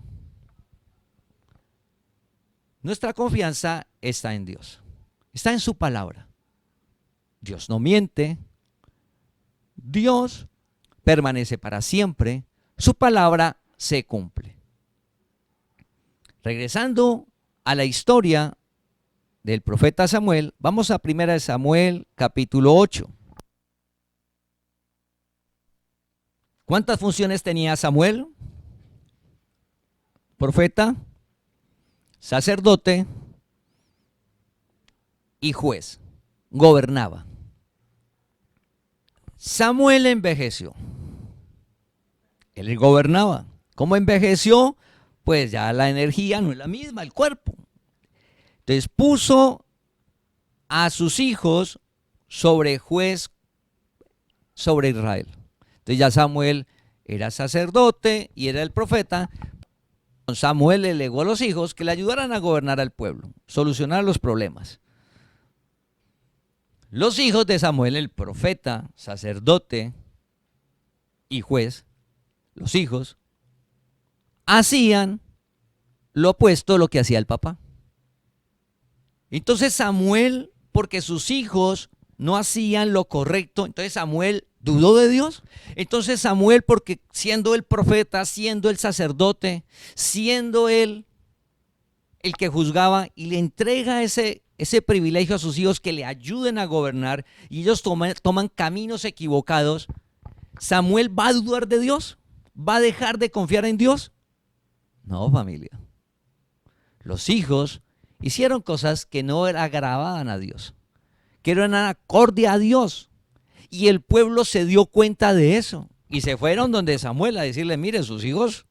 Nuestra confianza está en Dios. Está en su palabra. Dios no miente. Dios permanece para siempre. Su palabra se cumple. Regresando a la historia del profeta Samuel, vamos a 1 Samuel capítulo 8. ¿Cuántas funciones tenía Samuel? Profeta, sacerdote y juez. Gobernaba. Samuel envejeció. Él gobernaba. ¿Cómo envejeció? pues ya la energía no es la misma, el cuerpo. Entonces puso a sus hijos sobre juez sobre Israel. Entonces ya Samuel era sacerdote y era el profeta. Samuel le legó a los hijos que le ayudaran a gobernar al pueblo, solucionar los problemas. Los hijos de Samuel, el profeta, sacerdote y juez, los hijos, hacían lo opuesto a lo que hacía el papá. Entonces Samuel, porque sus hijos no hacían lo correcto, entonces Samuel dudó de Dios. Entonces Samuel, porque siendo el profeta, siendo el sacerdote, siendo él el que juzgaba, y le entrega ese privilegio a sus hijos que le ayuden a gobernar, y ellos toman caminos equivocados, ¿Samuel va a dudar de Dios? ¿Va a dejar de confiar en Dios? No, familia. Los hijos hicieron cosas que no agradaban a Dios, que eran acorde a Dios. Y el pueblo se dio cuenta de eso. Y se fueron donde Samuel a decirle, mire, sus hijos,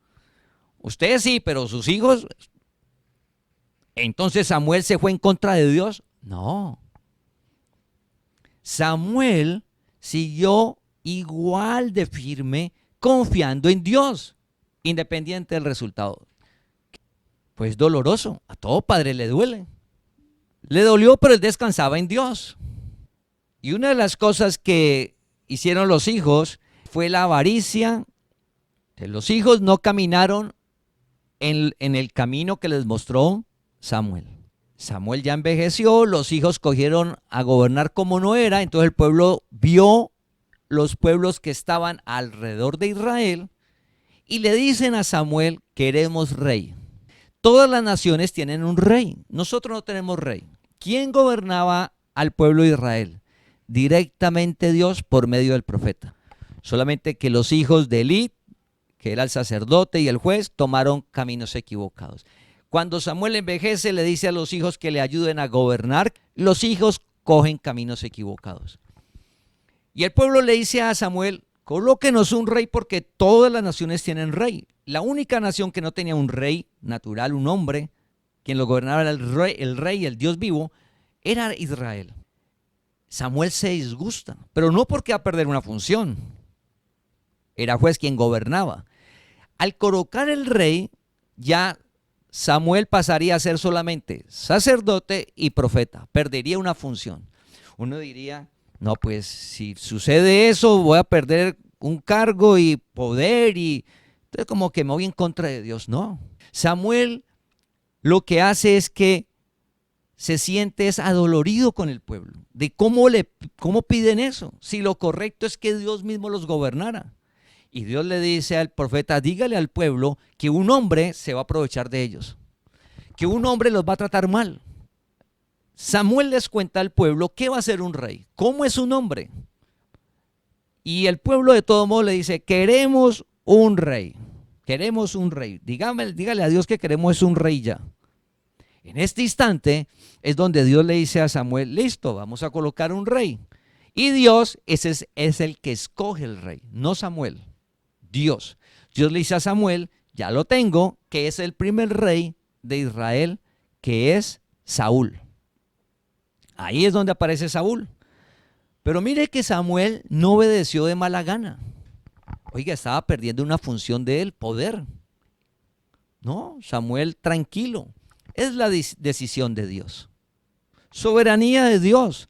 ustedes sí, pero sus hijos. Entonces Samuel se fue en contra de Dios. No. Samuel siguió igual de firme, confiando en Dios, independiente del resultado. Pues doloroso, a todo padre le duele. Le dolió, pero él descansaba en Dios. Y una de las cosas que hicieron los hijos fue la avaricia. Los hijos no caminaron en el camino que les mostró Samuel. Samuel ya envejeció, los hijos cogieron a gobernar como no era, entonces el pueblo vio los pueblos que estaban alrededor de Israel y le dicen a Samuel, queremos rey. Todas las naciones tienen un rey, nosotros no tenemos rey. ¿Quién gobernaba al pueblo de Israel? Directamente Dios por medio del profeta. Solamente que los hijos de Elí, que era el sacerdote y el juez, tomaron caminos equivocados. Cuando Samuel envejece, le dice a los hijos que le ayuden a gobernar. Los hijos cogen caminos equivocados. Y el pueblo le dice a Samuel, colóquenos un rey porque todas las naciones tienen rey. La única nación que no tenía un rey natural, un hombre, quien lo gobernaba era el rey, el Dios vivo, era Israel. Samuel se disgusta, pero no porque va a perder una función. Era juez quien gobernaba. Al colocar el rey, ya Samuel pasaría a ser solamente sacerdote y profeta. Perdería una función. Uno diría, no, pues si sucede eso, voy a perder un cargo y poder y entonces como que me voy en contra de Dios. No. Samuel lo que hace es que se siente adolorido con el pueblo, de cómo piden eso, si lo correcto es que Dios mismo los gobernara. Y Dios le dice al profeta, dígale al pueblo que un hombre se va a aprovechar de ellos, que un hombre los va a tratar mal. Samuel les cuenta al pueblo qué va a ser un rey, cómo es un hombre. Y el pueblo de todo modo le dice, queremos un rey, queremos un rey. Dígale a Dios que queremos un rey ya. En este instante es donde Dios le dice a Samuel, listo, vamos a colocar un rey. Y Dios es el que escoge el rey, no Samuel, Dios. Dios le dice a Samuel, ya lo tengo, que es el primer rey de Israel, que es Saúl. Ahí es donde aparece Saúl. Pero mire que Samuel no obedeció de mala gana. Oiga, estaba perdiendo una función de él, poder. No, Samuel tranquilo. Es la decisión de Dios. Soberanía de Dios.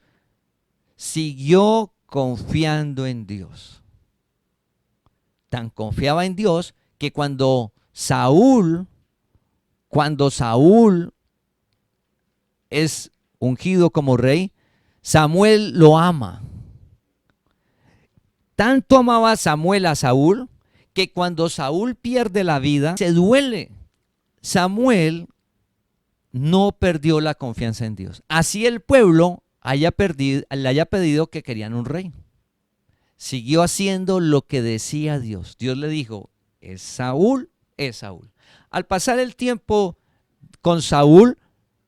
Siguió confiando en Dios. Tan confiaba en Dios que cuando Saúl es ungido como rey, Samuel lo ama. Tanto amaba Samuel a Saúl que cuando Saúl pierde la vida, se duele. Samuel no perdió la confianza en Dios. Así el pueblo le haya pedido que querían un rey. Siguió haciendo lo que decía Dios. Dios le dijo, es Saúl, es Saúl. Al pasar el tiempo con Saúl,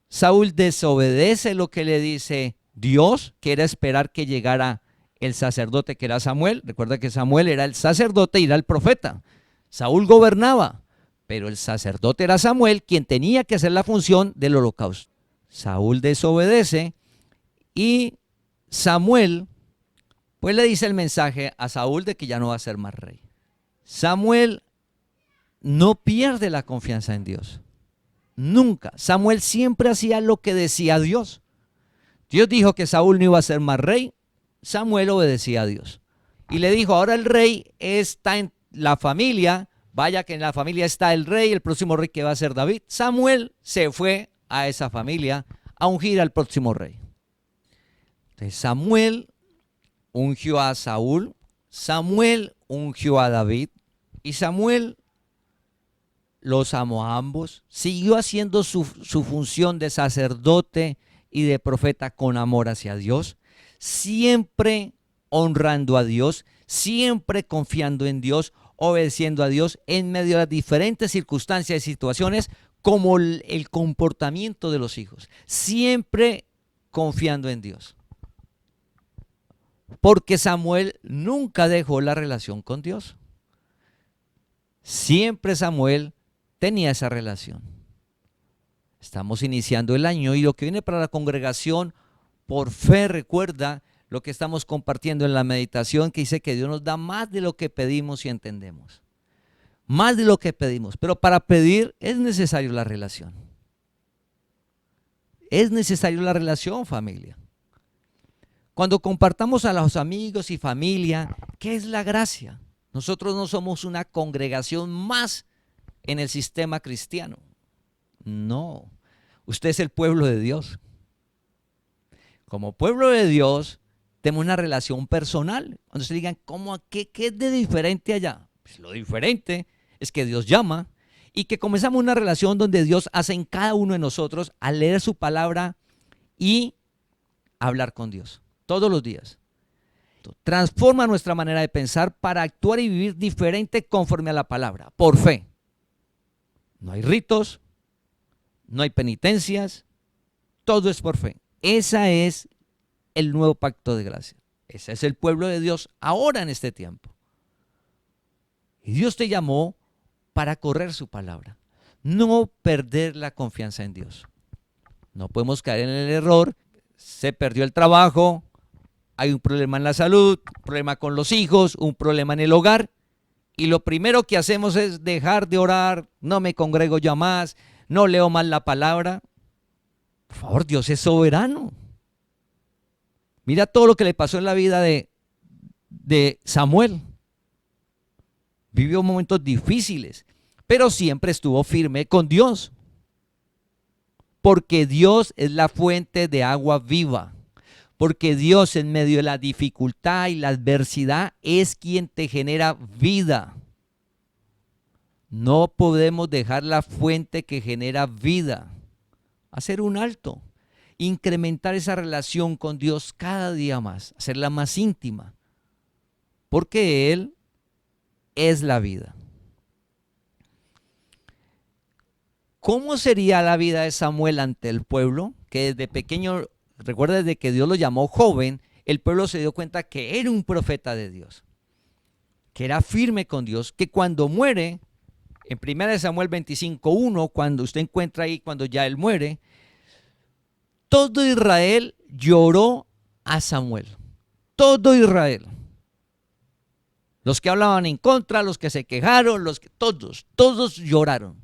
Saúl desobedece lo que le dice Dios, que era esperar que llegara el sacerdote que era Samuel. Recuerda que Samuel era el sacerdote y era el profeta. Saúl gobernaba, pero el sacerdote era Samuel, quien tenía que hacer la función del holocausto. Saúl desobedece y Samuel pues le dice el mensaje a Saúl de que ya no va a ser más rey. Samuel no pierde la confianza en Dios. Nunca. Samuel siempre hacía lo que decía Dios. Dios dijo que Saúl no iba a ser más rey. Samuel obedecía a Dios. Y le dijo, ahora el rey está en la familia. Vaya que en la familia está el rey, el próximo rey que va a ser David. Samuel se fue a esa familia a ungir al próximo rey. Entonces Samuel ungió a Saúl, Samuel ungió a David y Samuel los amó a ambos, siguió haciendo su función de sacerdote y de profeta con amor hacia Dios, siempre honrando a Dios, siempre confiando en Dios, obedeciendo a Dios en medio de las diferentes circunstancias y situaciones, como el comportamiento de los hijos, siempre confiando en Dios. Porque Samuel nunca dejó la relación con Dios. Siempre Samuel tenía esa relación. Estamos iniciando el año y lo que viene para la congregación, por fe, recuerda lo que estamos compartiendo en la meditación, que dice que Dios nos da más de lo que pedimos y entendemos. Más de lo que pedimos, pero para pedir es necesario la relación. Es necesario la relación, familia. Cuando compartamos a los amigos y familia, ¿qué es la gracia? Nosotros no somos una congregación más en el sistema cristiano. No, usted es el pueblo de Dios. Como pueblo de Dios, tenemos una relación personal. Cuando se digan, ¿qué es de diferente allá? Pues lo diferente es que Dios llama y que comenzamos una relación donde Dios hace en cada uno de nosotros a leer su palabra y hablar con Dios todos los días. Transforma nuestra manera de pensar para actuar y vivir diferente conforme a la palabra, por fe. No hay ritos, no hay penitencias, todo es por fe. Ese es el nuevo pacto de gracia. Ese es el pueblo de Dios ahora en este tiempo. Y Dios te llamó para correr su palabra, no perder la confianza en Dios. No podemos caer en el error, se perdió el trabajo, hay un problema en la salud, un problema con los hijos, un problema en el hogar, y lo primero que hacemos es dejar de orar, no me congrego ya más, no leo más la palabra. Por favor, Dios es soberano. Mira todo lo que le pasó en la vida de Samuel. Vivió momentos difíciles, pero siempre estuvo firme con Dios. Porque Dios es la fuente de agua viva. Porque Dios en medio de la dificultad y la adversidad es quien te genera vida. No podemos dejar la fuente que genera vida. Hacer un alto. Incrementar esa relación con Dios cada día más. Hacerla más íntima. Porque Él es la vida. ¿Cómo sería la vida de Samuel ante el pueblo? Que desde pequeño, recuerda, desde que Dios lo llamó joven, el pueblo se dio cuenta que era un profeta de Dios, que era firme con Dios, que cuando muere, en 1 Samuel 25:1, cuando usted encuentra ahí, cuando ya él muere, todo Israel lloró a Samuel. Todo Israel. Los que hablaban en contra, los que se quejaron, todos lloraron.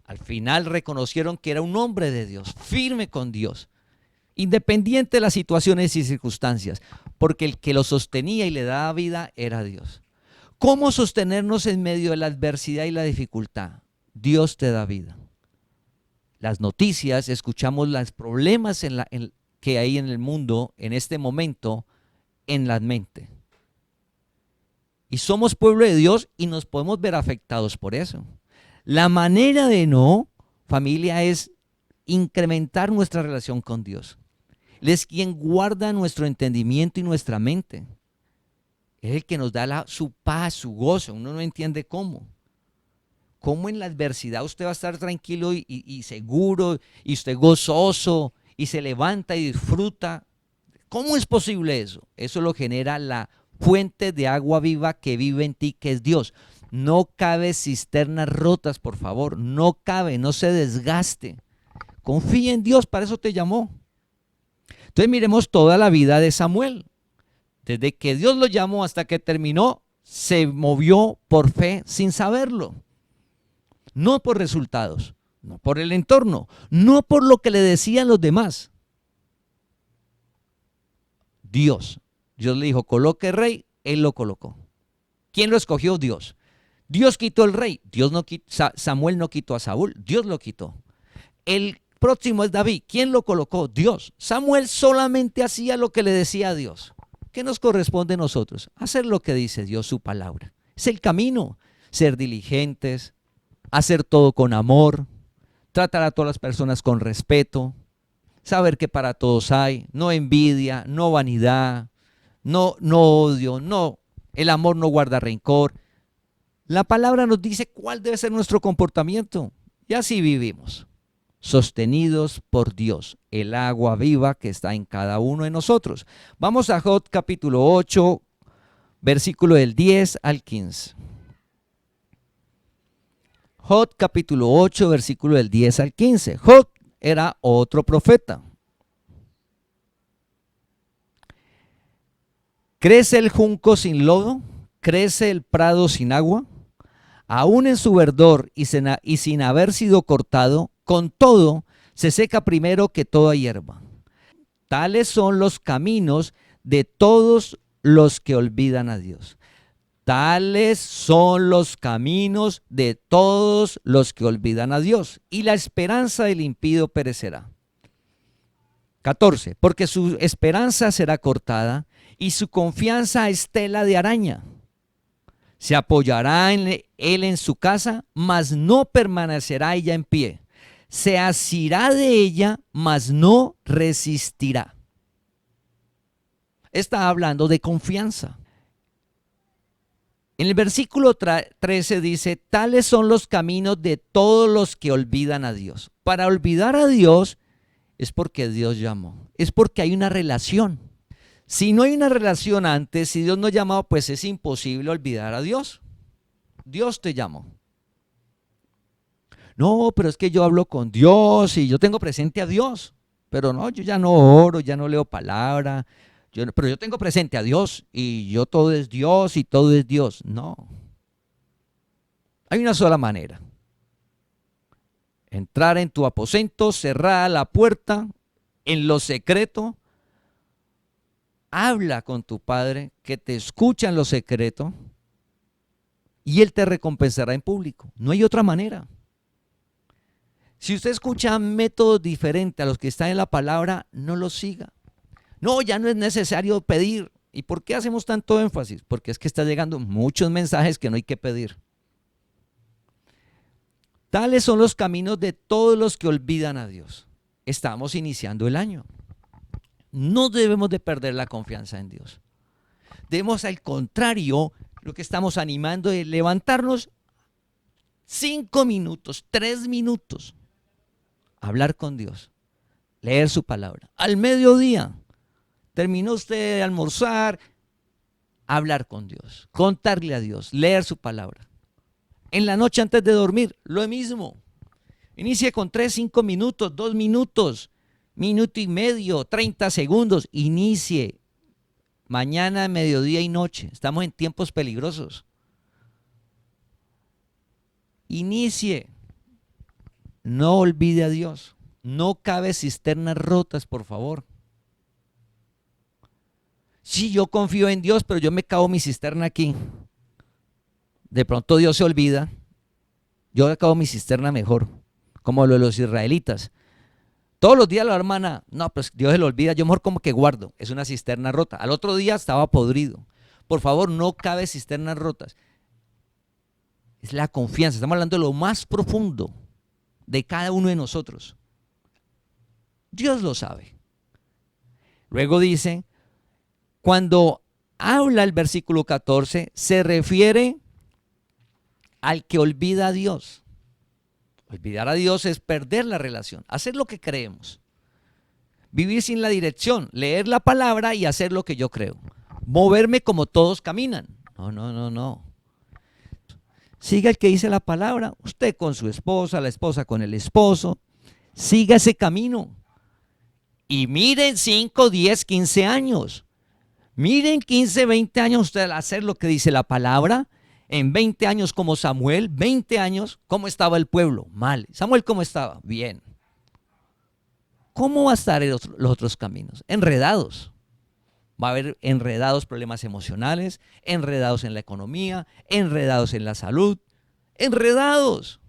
Al final reconocieron que era un hombre de Dios, firme con Dios, independiente de las situaciones y circunstancias, porque el que lo sostenía y le daba vida era Dios. ¿Cómo sostenernos en medio de la adversidad y la dificultad? Dios te da vida. Las noticias, escuchamos los problemas que hay en el mundo en este momento en la mente. Y somos pueblo de Dios y nos podemos ver afectados por eso. La manera de familia, es incrementar nuestra relación con Dios. Él es quien guarda nuestro entendimiento y nuestra mente. Es el que nos da su paz, su gozo. Uno no entiende cómo. Cómo en la adversidad usted va a estar tranquilo y seguro, y usted gozoso, y se levanta y disfruta. ¿Cómo es posible eso? Eso lo genera la fuente de agua viva que vive en ti, que es Dios. No cabe cisternas rotas, por favor. No cabe, no se desgaste. Confía en Dios, para eso te llamó. Entonces miremos toda la vida de Samuel. Desde que Dios lo llamó hasta que terminó, se movió por fe sin saberlo. No por resultados, no por el entorno, no por lo que le decían los demás. Dios le dijo, coloque rey, él lo colocó. ¿Quién lo escogió? Dios. Dios quitó el rey. Samuel no quitó a Saúl, Dios lo quitó. El próximo es David. ¿Quién lo colocó? Dios. Samuel solamente hacía lo que le decía a Dios. ¿Qué nos corresponde a nosotros? Hacer lo que dice Dios, su palabra. Es el camino. Ser diligentes, hacer todo con amor, tratar a todas las personas con respeto, saber que para todos hay, no envidia, no vanidad, no odio, no, el amor no guarda rencor. La palabra nos dice cuál debe ser nuestro comportamiento y así vivimos, sostenidos por Dios, el agua viva que está en cada uno de nosotros. Vamos a Job capítulo 8, versículo del 10 al 15. Job capítulo 8, versículo del 10 al 15. Job era otro profeta. ¿Crece el junco sin lodo? ¿Crece el prado sin agua? Aún en su verdor y sin haber sido cortado, con todo se seca primero que toda hierba. Tales son los caminos de todos los que olvidan a Dios. Tales son los caminos de todos los que olvidan a Dios, y la esperanza del impío perecerá. 14. Porque su esperanza será cortada y su confianza es tela de araña. Se apoyará él en su casa, mas no permanecerá ella en pie. Se asirá de ella, mas no resistirá. Está hablando de confianza. En el versículo 13 dice, tales son los caminos de todos los que olvidan a Dios. Para olvidar a Dios es porque Dios llamó, es porque hay una relación. Si no hay una relación antes, si Dios no ha llamado, pues es imposible olvidar a Dios. Dios te llamó. No, pero es que yo hablo con Dios y yo tengo presente a Dios. Pero no, yo ya no oro, ya no leo palabra. Pero yo tengo presente a Dios y yo todo es Dios y todo es Dios. No. Hay una sola manera. Entrar en tu aposento, cerrar la puerta, en lo secreto. Habla con tu Padre que te escucha en lo secreto y Él te recompensará en público. No hay otra manera. Si usted escucha métodos diferentes a los que están en la palabra, no los siga. No, ya no es necesario pedir. ¿Y por qué hacemos tanto énfasis? Porque es que está llegando muchos mensajes que no hay que pedir. Tales son los caminos de todos los que olvidan a Dios. Estamos iniciando el año. No debemos de perder la confianza en Dios. Debemos, al contrario, lo que estamos animando es levantarnos 5 minutos, 3 minutos, hablar con Dios, leer su palabra. Al mediodía, terminó usted de almorzar, hablar con Dios, contarle a Dios, leer su palabra. En la noche antes de dormir, lo mismo. Inicie con 3, 5 minutos, 2 minutos, minuto y medio, 30 segundos. Inicie. Mañana, mediodía y noche. Estamos en tiempos peligrosos. Inicie. No olvide a Dios. No cabe cisternas rotas, por favor. Sí, yo confío en Dios, pero yo me cavo mi cisterna aquí. De pronto Dios se olvida. Yo acabo mi cisterna mejor, como lo de los israelitas. Todos los días la hermana, no, pues Dios se lo olvida, yo mejor como que guardo. Es una cisterna rota. Al otro día estaba podrido. Por favor, no cabe cisternas rotas. Es la confianza. Estamos hablando de lo más profundo de cada uno de nosotros. Dios lo sabe. Luego dice, cuando habla el versículo 14, se refiere al que olvida a Dios. Olvidar a Dios es perder la relación, hacer lo que creemos, vivir sin la dirección, leer la palabra y hacer lo que yo creo, moverme como todos caminan. No. Siga el que dice la palabra, usted con su esposa, la esposa con el esposo, siga ese camino. Y miren 5, 10, 15 años. Miren 15, 20 años usted al hacer lo que dice la palabra. En 20 años como Samuel, 20 años, ¿cómo estaba el pueblo? Mal. Samuel, ¿cómo estaba? Bien. ¿Cómo va a estar los otros caminos? Enredados. Va a haber enredados problemas emocionales, enredados en la economía, enredados en la salud, enredados.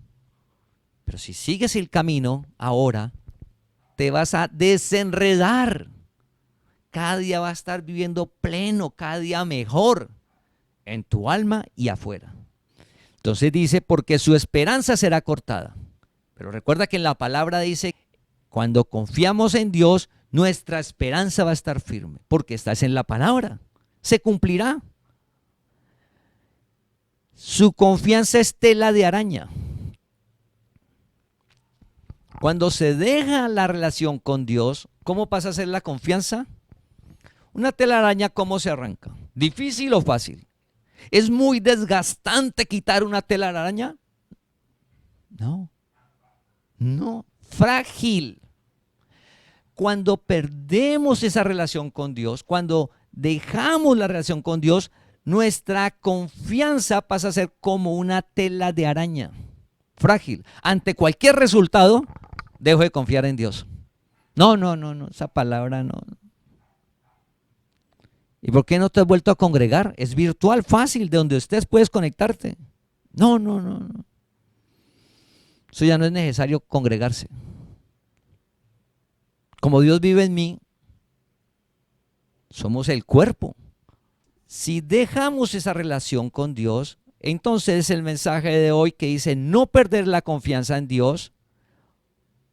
Pero si sigues el camino ahora, te vas a desenredar. Cada día vas a estar viviendo pleno, cada día mejor en tu alma y afuera. Entonces dice, porque su esperanza será cortada. Pero recuerda que en la palabra dice, cuando confiamos en Dios, nuestra esperanza va a estar firme, porque estás en la palabra, se cumplirá. Su confianza es tela de araña. Cuando se deja la relación con Dios, ¿cómo pasa a ser la confianza? Una telaraña, ¿cómo se arranca? ¿Difícil o fácil? ¿Es muy desgastante quitar una telaraña? No, frágil. Cuando perdemos esa relación con Dios, cuando dejamos la relación con Dios, nuestra confianza pasa a ser como una tela de araña, frágil. Ante cualquier resultado, dejo de confiar en Dios. No, esa palabra no. ¿Y por qué no te has vuelto a congregar? Es virtual, fácil, de donde estés puedes conectarte. No. Eso ya no es necesario congregarse. Como Dios vive en mí, somos el cuerpo. Si dejamos esa relación con Dios, entonces el mensaje de hoy que dice no perder la confianza en Dios,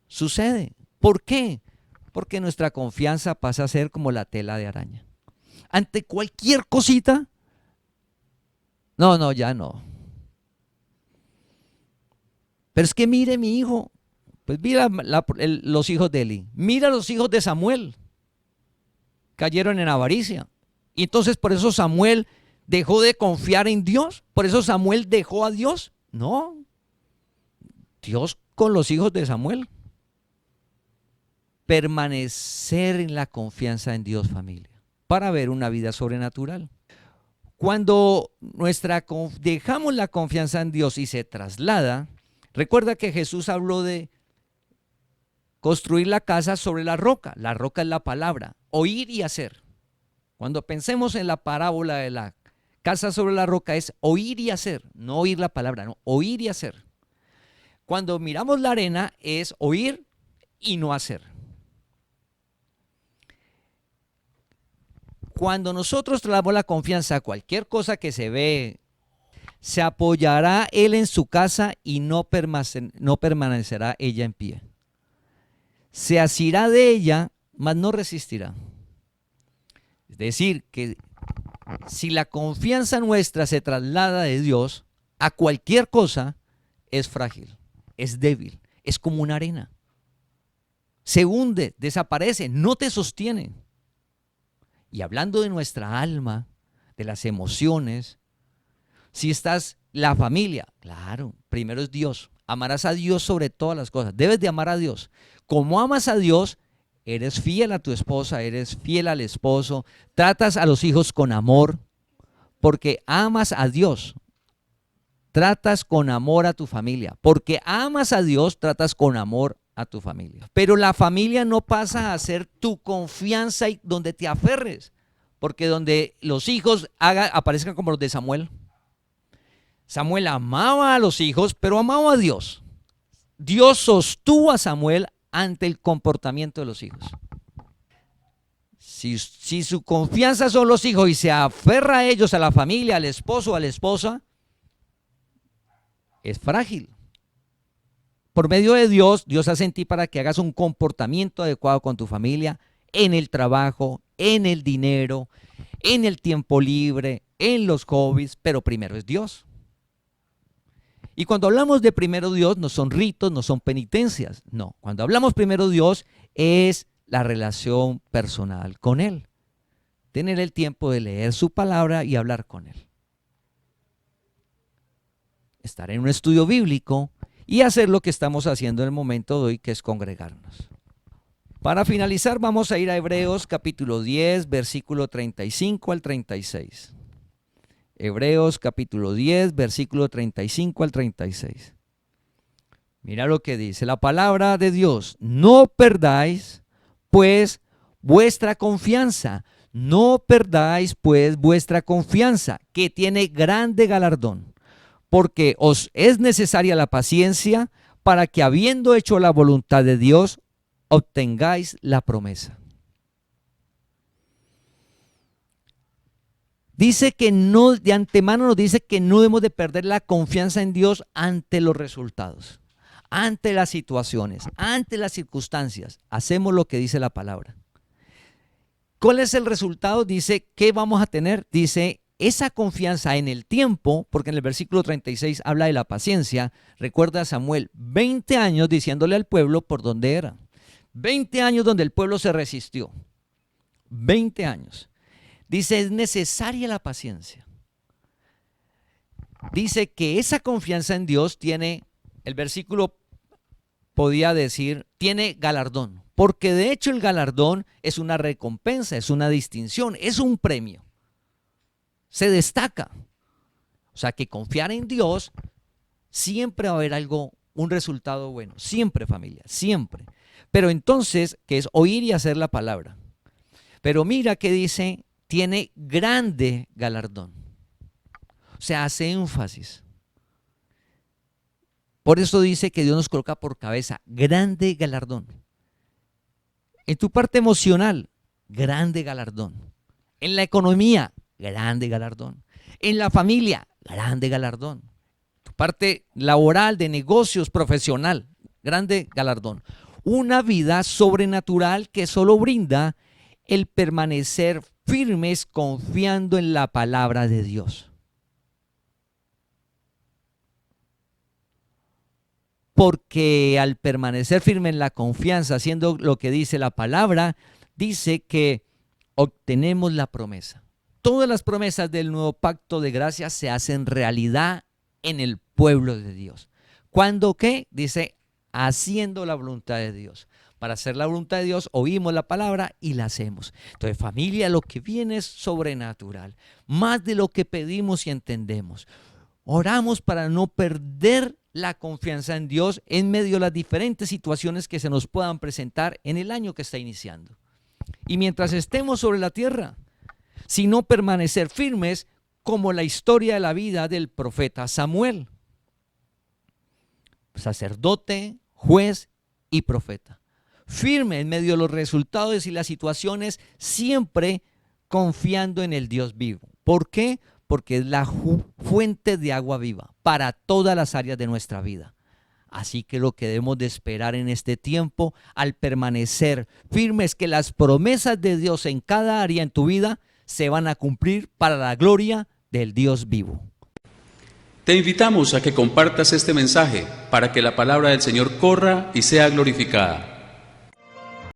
sucede. ¿Por qué? Porque nuestra confianza pasa a ser como la tela de araña. Ante cualquier cosita, ya no. Pero es que mire mi hijo, pues mira los hijos de Eli, mira los hijos de Samuel, cayeron en avaricia. Y entonces por eso Samuel dejó de confiar en Dios, por eso Samuel dejó a Dios. No, Dios con los hijos de Samuel. Permanecer en la confianza en Dios, familia, para ver una vida sobrenatural. Cuando dejamos la confianza en Dios y se traslada, recuerda que Jesús habló de construir la casa sobre la roca. La roca es la palabra, oír y hacer. Cuando pensemos en la parábola de la casa sobre la roca es oír y hacer, no oír la palabra, no, oír y hacer. Cuando miramos la arena es oír y no hacer. Cuando nosotros trasladamos la confianza a cualquier cosa que se ve, se apoyará él en su casa y no permanecerá ella en pie. Se asirá de ella, mas no resistirá. Es decir, que si la confianza nuestra se traslada de Dios a cualquier cosa, es frágil, es débil, es como una arena. Se hunde, desaparece, no te sostiene. Y hablando de nuestra alma, de las emociones, si estás, la familia, claro, primero es Dios. Amarás a Dios sobre todas las cosas. Debes de amar a Dios. Como amas a Dios, eres fiel a tu esposa, eres fiel al esposo, tratas a los hijos con amor, porque amas a Dios. Tratas con amor a tu familia. Porque amas a Dios, tratas con amor a tu familia. Pero la familia no pasa a ser tu confianza y donde te aferres, porque donde los hijos aparezcan como los de Samuel. Samuel amaba a los hijos, pero amaba a Dios. Dios sostuvo a Samuel ante el comportamiento de los hijos. Si su confianza son los hijos y se aferra a ellos, a la familia, al esposo o a la esposa, es frágil. Por medio de Dios, Dios hace en ti para que hagas un comportamiento adecuado con tu familia, en el trabajo, en el dinero, en el tiempo libre, en los hobbies, pero primero es Dios. Y cuando hablamos de primero Dios, no son ritos, no son penitencias, no. Cuando hablamos primero Dios, es la relación personal con Él. Tener el tiempo de leer su palabra y hablar con Él. estar en un estudio bíblico y hacer lo que estamos haciendo en el momento de hoy, que es congregarnos. Para finalizar, vamos a ir a Hebreos capítulo 10, versículo 35 al 36. Hebreos capítulo 10, versículo 35 al 36. Mira lo que dice la palabra de Dios: no perdáis pues vuestra confianza, no perdáis pues vuestra confianza, que tiene grande galardón, porque os es necesaria la paciencia para que, habiendo hecho la voluntad de Dios, obtengáis la promesa. Dice que no, de antemano nos dice que no debemos de perder la confianza en Dios ante los resultados, ante las situaciones, ante las circunstancias. Hacemos lo que dice la palabra. ¿Cuál es el resultado? Dice, ¿qué vamos a tener? Dice, esa confianza en el tiempo, porque en el versículo 36 habla de la paciencia. Recuerda a Samuel, 20 años diciéndole al pueblo por dónde era. 20 años donde el pueblo se resistió. 20 años. Dice, es necesaria la paciencia. Dice que esa confianza en Dios tiene, el versículo podía decir, tiene galardón. Porque de hecho el galardón es una recompensa, es una distinción, es un premio. Se destaca. O sea que confiar en Dios, siempre va a haber algo, un resultado bueno. Siempre, familia, siempre. Pero entonces, que es oír y hacer la palabra. Pero mira que dice, tiene grande galardón. O sea, hace énfasis. Por eso dice que Dios nos coloca por cabeza, grande galardón. En tu parte emocional, grande galardón. En la economía, grande galardón. En la familia, grande galardón. Tu parte laboral, de negocios, profesional, grande galardón. Una vida sobrenatural que solo brinda el permanecer firmes confiando en la palabra de Dios. Porque al permanecer firme en la confianza, haciendo lo que dice la palabra, dice que obtenemos la promesa. Todas las promesas del nuevo pacto de gracia se hacen realidad en el pueblo de Dios. ¿Cuándo qué? Dice, haciendo la voluntad de Dios. Para hacer la voluntad de Dios, oímos la palabra y la hacemos. Entonces, familia, lo que viene es sobrenatural, más de lo que pedimos y entendemos. Oramos para no perder la confianza en Dios en medio de las diferentes situaciones que se nos puedan presentar en el año que está iniciando. Y mientras estemos sobre la tierra, sino permanecer firmes como la historia de la vida del profeta Samuel, sacerdote, juez y profeta. Firme en medio de los resultados y las situaciones, siempre confiando en el Dios vivo. ¿Por qué? Porque es la fuente de agua viva para todas las áreas de nuestra vida. Así que lo que debemos de esperar en este tiempo, al permanecer firmes, que las promesas de Dios en cada área en tu vida se van a cumplir para la gloria del Dios vivo. Te invitamos a que compartas este mensaje para que la palabra del Señor corra y sea glorificada.